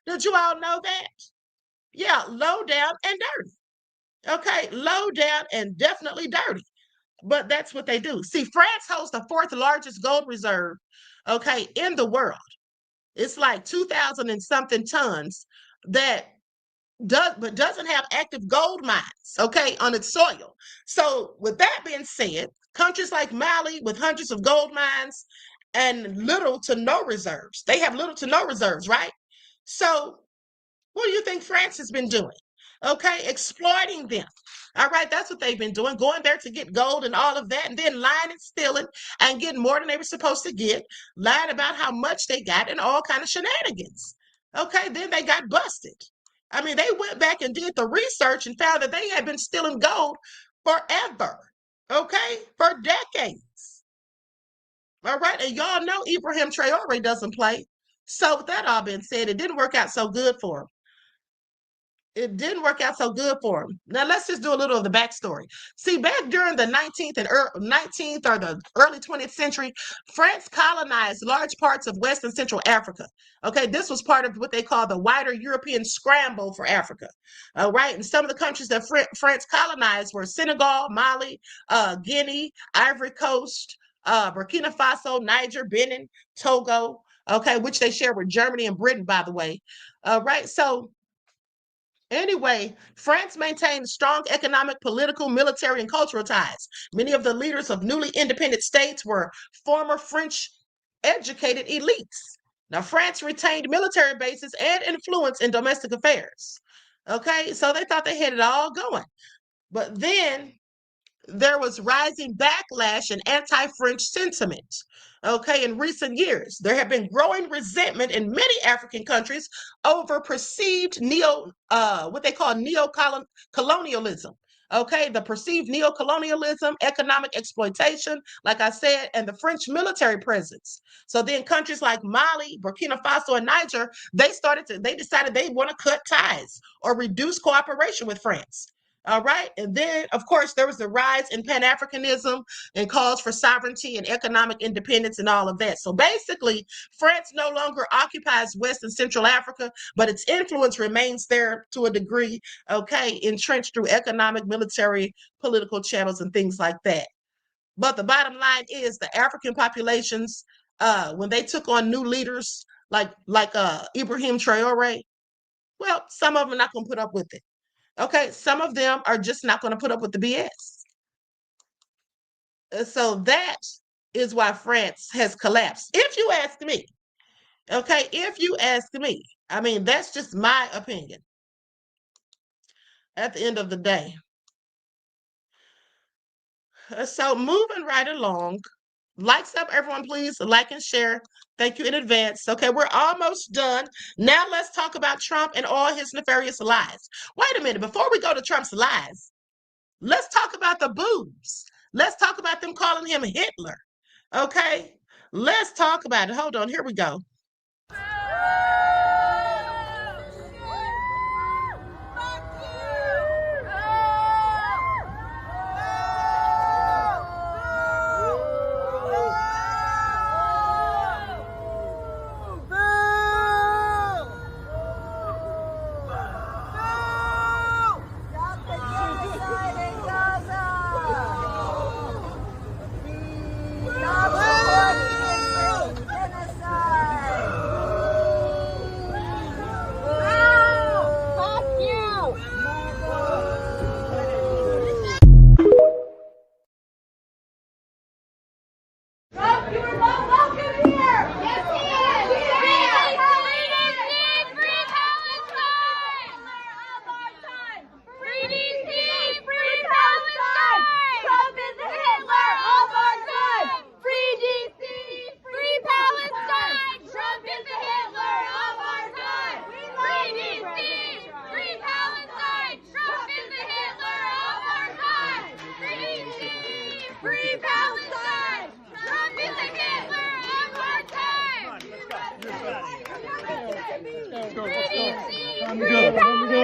Did you all know that? Yeah, low down and dirty. Okay, low down and definitely dirty. But that's what they do. See, France holds the 4th largest gold reserve, okay, in the world. It's like 2,000 and something tons that doesn't have active gold mines, okay, on its soil. So with that being said, countries like Mali with hundreds of gold mines and little to no reserves, they have little to no reserves, right? So what do you think France has been doing? Okay, exploiting them. All right, that's what they've been doing, going there to get gold and all of that, and then lying and stealing and getting more than they were supposed to get, lying about how much they got and all kind of shenanigans. Okay, then they got busted. I mean, they went back and did the research and found that they had been stealing gold forever, okay, for decades. All right, and y'all know Ibrahim Traore doesn't play. So with that all being said, it didn't work out so good for him. It didn't work out so good for him. Now let's just do a little of the backstory. See, back during the 19th or the early 20th century, France colonized large parts of West and Central Africa. Okay, this was part of what they call the wider European scramble for Africa. All right, and some of the countries that France colonized were Senegal, Mali, Guinea, Ivory Coast, Burkina Faso, Niger, Benin, Togo. Okay, which they share with Germany and Britain, by the way. Right, so. Anyway, France maintained strong economic, political, military, and cultural ties. Many of the leaders of newly independent states were former French educated elites. Now, France retained military bases and influence in domestic affairs. Okay, so they thought they had it all going. But then there was rising backlash and anti-French sentiment. Okay, in recent years, there have been growing resentment in many African countries over perceived what they call neo-colonialism. Okay, the perceived neo-colonialism, economic exploitation, like I said, and the French military presence. So then countries like Mali, Burkina Faso, and Niger, they decided they want to cut ties or reduce cooperation with France. All right. And then, of course, there was the rise in Pan-Africanism and calls for sovereignty and economic independence and all of that. So basically, France no longer occupies West and Central Africa, but its influence remains there to a degree, okay, entrenched through economic, military, political channels and things like that. But the bottom line is the African populations, when they took on new leaders like Ibrahim Traore, well, some of them are not going to put up with it. Okay, some of them are just not going to put up with the BS. So that is why France has collapsed. If you ask me, okay, if you ask me, I mean, that's just my opinion at the end of the day. So moving right along, likes up, everyone, please like and share. Thank you in advance. Okay, we're almost done. Now let's talk about Trump and all his nefarious lies. Wait a minute, before we go to Trump's lies, let's talk about the boobs. Let's talk about them calling him Hitler. Okay, let's talk about it. Hold on, here we go. You should all be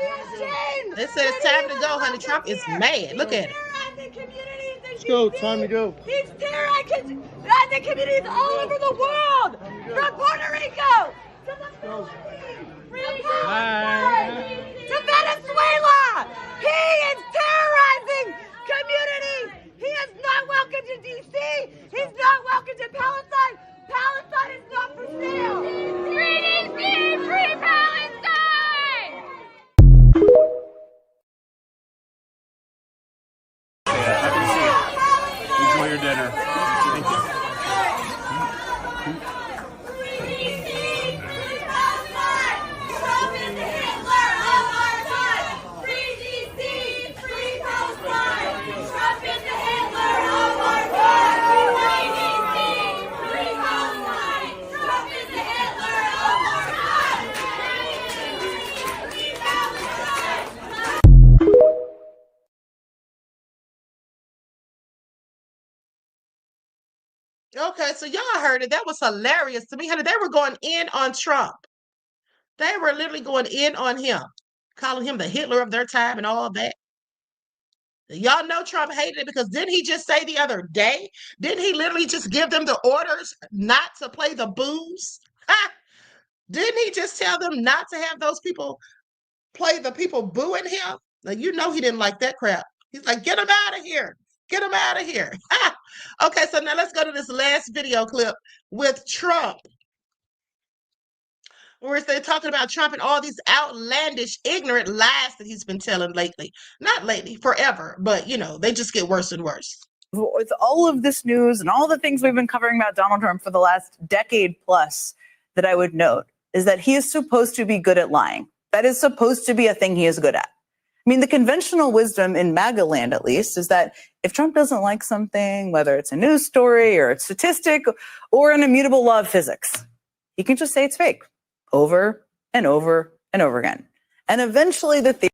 ashamed. They said it's time to go, honey. Trump is mad. Look at it. Let's go. Time to go. He's terrorizing communities all over the world. From Puerto Rico to the Philippines, to Venezuela. He is terrorizing communities. He is not welcome to D.C. He's not welcome to Palestine. Palestine is not for sale. Free D.C. Free Palestine. Enjoy your dinner. Thank you. Okay, so y'all heard it. That was hilarious to me, honey. They were going in on Trump. They were literally going in on him, calling him the Hitler of their time and all of that. Y'all know Trump hated it because didn't he just say the other day? Didn't he literally just give them the orders not to play the booze? Didn't he just tell them not to have those people play the people booing him? Now, you know he didn't like that crap. He's like, get him out of here. Get him out of here. Okay, so now let's go to this last video clip with Trump, where they're talking about Trump and all these outlandish, ignorant lies that he's been telling lately. Not lately, forever, but, you know, they just get worse and worse. With all of this news and all the things we've been covering about Donald Trump for the last decade plus, that I would note is that he is supposed to be good at lying. That is supposed to be a thing he is good at. I mean, the conventional wisdom in MAGA land, at least, is that if Trump doesn't like something, whether it's a news story or a statistic or an immutable law of physics, he can just say it's fake over and over and over again. And eventually the theory.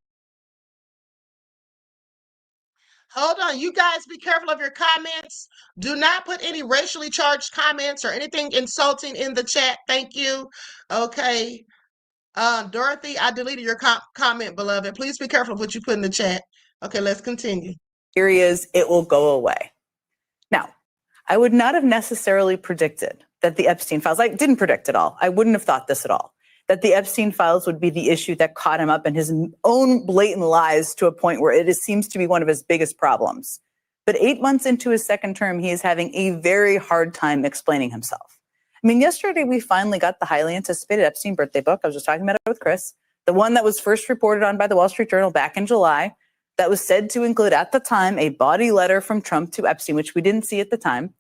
Hold on, you guys be careful of your comments. Do not put any racially charged comments or anything insulting in the chat. Thank you. Okay. Dorothy, I deleted your comment, beloved. Please be careful of what you put in the chat. Okay, let's continue. Theory is it will go away. Now, I would not have necessarily predicted that the Epstein files, I didn't predict at all. I wouldn't have thought this at all, that the Epstein files would be the issue that caught him up in his own blatant lies to a point where it seems to be one of his biggest problems. But 8 months into his second term, he is having a very hard time explaining himself. I mean, yesterday we finally got the highly anticipated Epstein birthday book. I was just talking about it with Chris. The one that was first reported on by the Wall Street Journal back in July, that was said to include at the time a body letter from Trump to Epstein, which we didn't see at the time.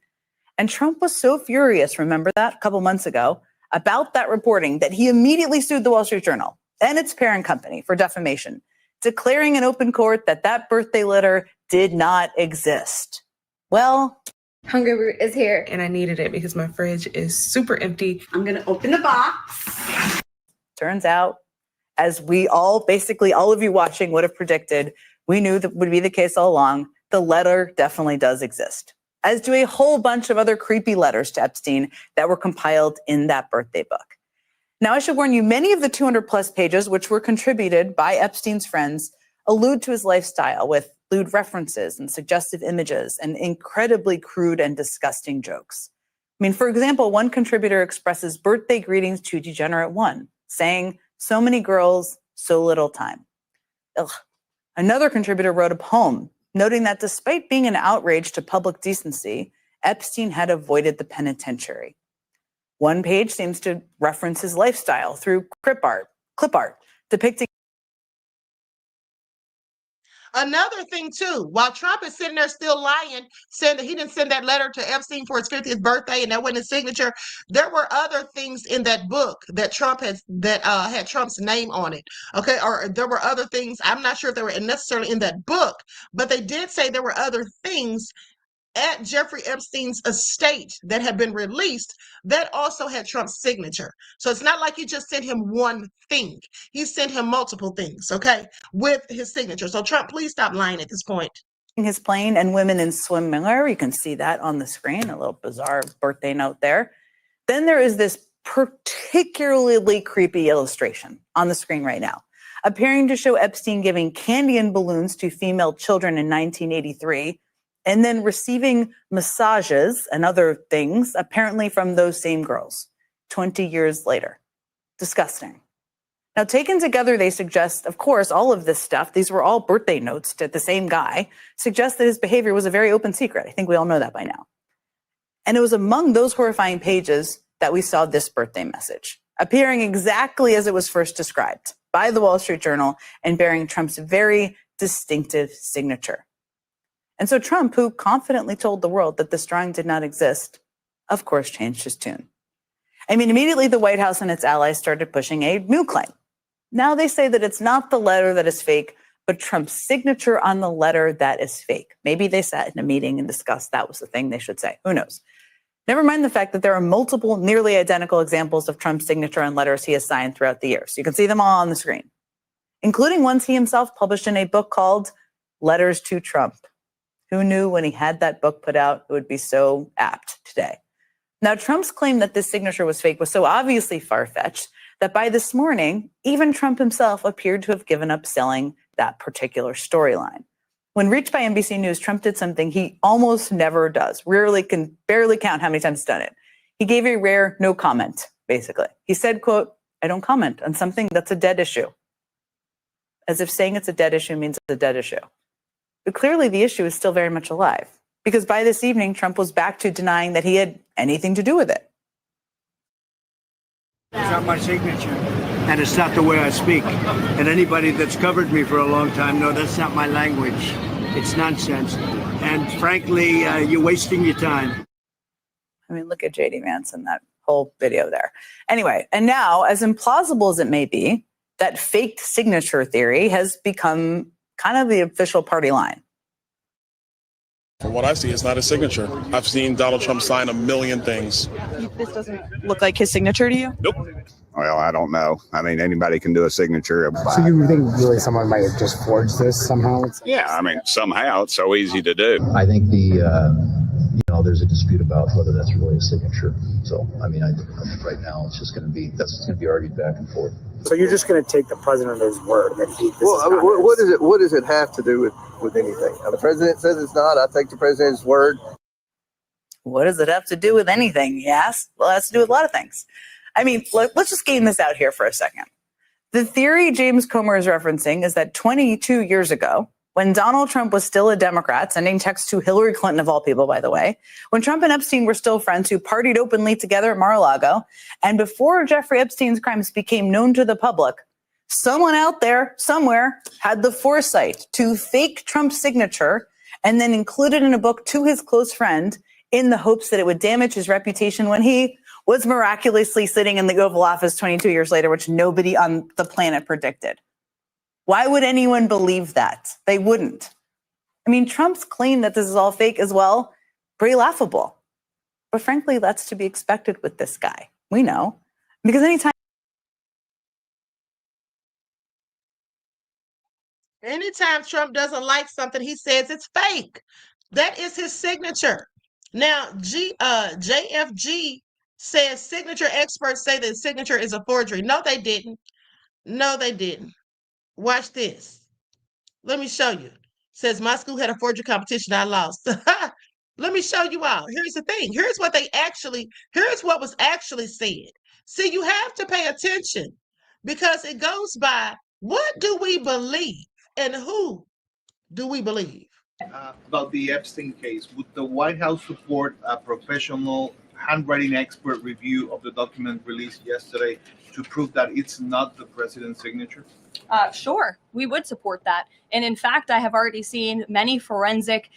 And Trump was so furious, remember that, a couple months ago, about that reporting that he immediately sued the Wall Street Journal and its parent company for defamation, declaring in open court that that birthday letter did not exist. Well, Hunger is here. And I needed it because my fridge is super empty. I'm going to open the box. Turns out, as we all, basically all of you watching would have predicted, we knew that would be the case all along, the letter definitely does exist, as do a whole bunch of other creepy letters to Epstein that were compiled in that birthday book. Now, I should warn you, many of the 200 plus pages, which were contributed by Epstein's friends, allude to his lifestyle with lewd references and suggestive images and incredibly crude and disgusting jokes. I mean, for example, one contributor expresses birthday greetings to Degenerate One, saying, "So many girls, so little time." Ugh. Another contributor wrote a poem noting that despite being an outrage to public decency, Epstein had avoided the penitentiary. One page seems to reference his lifestyle through clip art, depicting. Another thing, too, while Trump is sitting there still lying, saying that he didn't send that letter to Epstein for his 50th birthday and that wasn't his signature, there were other things in that book that Trump had Trump's name on it. Okay, or there were other things. I'm not sure if they were necessarily in that book, but they did say there were other things at Jeffrey Epstein's estate that had been released that also had Trump's signature. So it's not like you just sent him one thing. He sent him multiple things, okay, with his signature. So Trump, please stop lying at this point. His plane and women in swimwear. You can see that on the screen, a little bizarre birthday note there. Then there is this particularly creepy illustration on the screen right now, appearing to show Epstein giving candy and balloons to female children in 1983, and then receiving massages and other things, apparently from those same girls 20 years later. Disgusting. Now, taken together, they suggest, of course, all of this stuff, these were all birthday notes to the same guy, suggest that his behavior was a very open secret. I think we all know that by now. And it was among those horrifying pages that we saw this birthday message, appearing exactly as it was first described by the Wall Street Journal and bearing Trump's very distinctive signature. And so Trump, who confidently told the world that this drawing did not exist, of course changed his tune. I mean, immediately the White House and its allies started pushing a new claim. Now they say that it's not the letter that is fake, but Trump's signature on the letter that is fake. Maybe they sat in a meeting and discussed that was the thing they should say. Who knows? Never mind the fact that there are multiple nearly identical examples of Trump's signature on letters he has signed throughout the years. You can see them all on the screen, including ones he himself published in a book called Letters to Trump. Who knew when he had that book put out, it would be so apt today? Now, Trump's claim that this signature was fake was so obviously far-fetched that by this morning, even Trump himself appeared to have given up selling that particular storyline. When reached by NBC News, Trump did something he almost never does, can barely count how many times he's done it. He gave a rare no comment, basically. He said, quote, "I don't comment on something that's a dead issue." As if saying it's a dead issue means it's a dead issue. But clearly the issue is still very much alive, because by this evening, Trump was back to denying that he had anything to do with it. It's not my signature, and it's not the way I speak. And anybody that's covered me for a long time knows that's not my language. It's nonsense. And frankly, you're wasting your time. I mean, look at J.D. Vance in that whole video there. Anyway, and now, as implausible as it may be, that faked signature theory has become kind of the official party line. From what I see, it's not a signature. I've seen Donald Trump sign a million things. This doesn't look like his signature to you? Nope. Well, I don't know. I mean, anybody can do a signature. So you think really someone might have just forged this somehow? Yeah, I mean, somehow it's so easy to do. I think there's a dispute about whether that's really a signature. So, I mean, I think right now it's just going to be argued back and forth. So you're just going to take the president at his word that he. What does it have to do with anything? Now, the president says it's not. I take the president's word. What does it have to do with anything? Yes. Well, it has to do with a lot of things. I mean, let's just game this out here for a second. The theory James Comer is referencing is that 22 years ago, when Donald Trump was still a Democrat, sending texts to Hillary Clinton of all people, by the way, when Trump and Epstein were still friends who partied openly together at Mar-a-Lago, and before Jeffrey Epstein's crimes became known to the public, someone out there somewhere had the foresight to fake Trump's signature and then include it in a book to his close friend in the hopes that it would damage his reputation when he was miraculously sitting in the Oval Office 22 years later, which nobody on the planet predicted. Why would anyone believe that? They wouldn't. I mean, Trump's claim that this is all fake as well, pretty laughable. But frankly, that's to be expected with this guy. We know. Because anytime Trump doesn't like something, he says it's fake. That is his signature. Now, JFG says signature experts say that signature is a forgery. No, they didn't. No, they didn't. Watch this. Let me show you. It says my school had a forgery competition. I lost. Let me show you all. Here's the thing. Here's what was actually said. See, you have to pay attention because it goes by what do we believe and who do we believe? About the Epstein case, would the White House support a professional handwriting expert review of the document released yesterday to prove that it's not the president's signature? Sure, we would support that. And in fact, I have already seen many forensic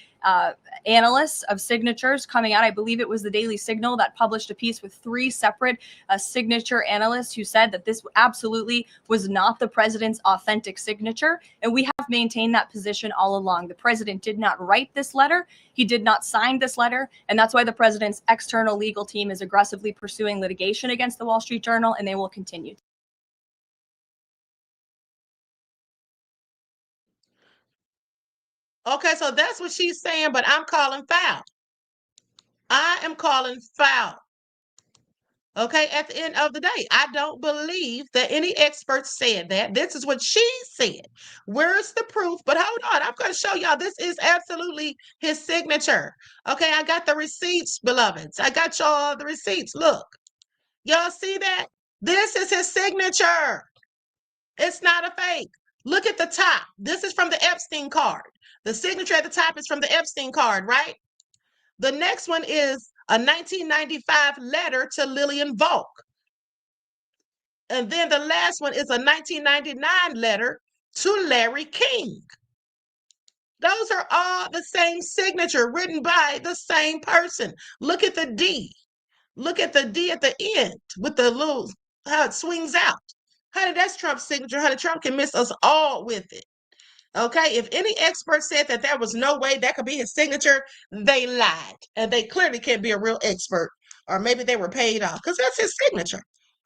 analysts of signatures coming out. I believe it was the Daily Signal that published a piece with 3 separate signature analysts who said that this absolutely was not the president's authentic signature. And we have maintained that position all along. The president did not write this letter. He did not sign this letter. And that's why the president's external legal team is aggressively pursuing litigation against the Wall Street Journal, and they will continue. Okay, so that's what she's saying, but I'm calling foul. I am calling foul. Okay, at the end of the day, I don't believe that any expert said that. This is what she said. Where's the proof? But hold on, I'm going to show y'all. This is absolutely his signature. Okay, I got the receipts, beloveds. I got y'all the receipts. Look, y'all see that? This is his signature. It's not a fake. Look at the top. This is from the Epstein card. The signature at the top is from the Epstein card, right? The next one is a 1995 letter to Lillian Volk. And then the last one is a 1999 letter to Larry King. Those are all the same signature written by the same person. Look at the D. Look at the D at the end with the little, how it swings out. Honey, that's Trump's signature. Honey, Trump can miss us all with it. Okay, if any expert said that there was no way that could be his signature, they lied. And they clearly can't be a real expert. Or maybe they were paid off because that's his signature.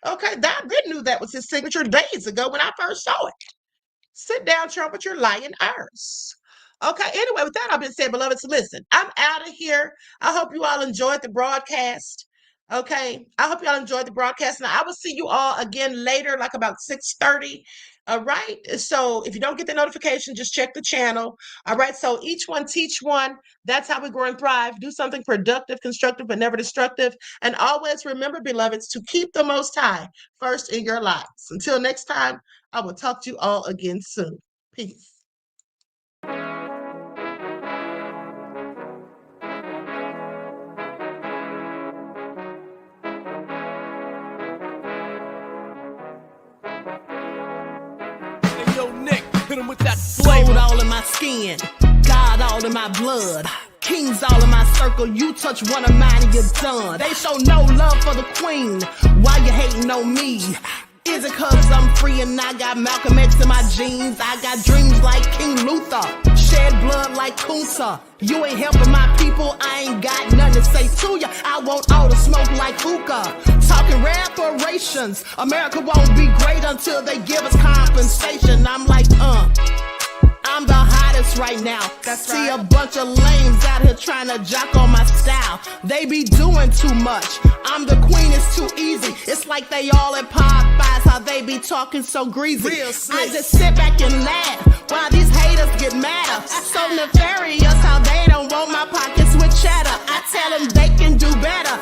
Okay, I knew that was his signature days ago when I first saw it. Sit down, Trump, with your lying arse. Okay, anyway, with that all been said, beloveds, listen, I'm out of here. I hope you all enjoyed the broadcast. Okay, I hope y'all enjoyed the broadcast. Now, I will see you all again later, like about 6:30. All right, so if you don't get the notification, just check the channel. All right, so each one teach one. That's how we grow and thrive. Do something productive, constructive, but never destructive. And always remember, beloveds, to keep the Most High first in your lives. Until next time, I will talk to you all again soon. Peace. Gold all in my skin, God all in my blood, kings all in my circle. You touch one of mine and you're done. They show no love for the queen. Why you hating on me? Is it cause I'm free and I got Malcolm X in my jeans? I got dreams like King Luther, shed blood like Kunta. You ain't helping my people, I ain't got nothing to say to ya. I want all the smoke like hookah. Talking reparations, America won't be great until they give us compensation. I'm like, I'm the hottest right now. See a bunch of lames out here trying to jock on my style. They be doing too much. I'm the queen, it's too easy. It's like they all at Popeyes, how they be talking so greasy. I just sit back and laugh while these haters get madder. So nefarious how they don't want my pockets with cheddar. I tell them they can do better.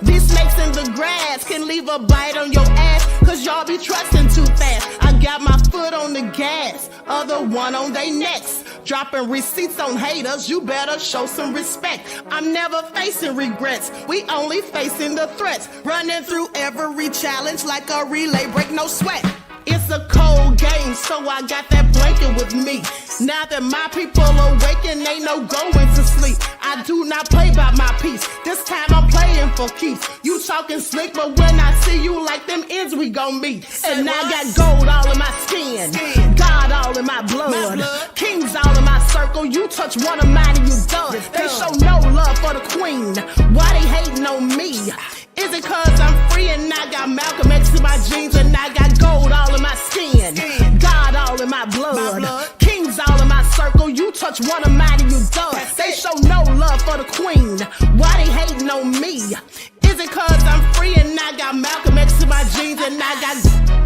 These snakes in the grass can leave a bite on your ass, cause y'all be trusting too fast. I got my foot on the gas, other one on they necks. Dropping receipts on haters, you better show some respect. I'm never facing regrets, we only facing the threats. Running through every challenge like a relay, break no sweat. It's a cold game, so I got that blanket with me. Now that my people awaken, ain't no going to sleep. I do not play by my piece, this time I'm playing for keeps. You talking slick, but when I see you like them ends, we gon' meet. And I got gold all in my skin, God all in my blood, kings all in my circle. You touch one of mine and you done. They show no love for the queen. Why they hating on me? Is it cause I'm free and I got Malcolm X in my jeans and I got gold all in my skin, God all in my blood, kings all in my circle. You touch one of mine and you done. They show no love for the queen. Why they hating on me? Is it cause I'm free and I got Malcolm X in my jeans and I got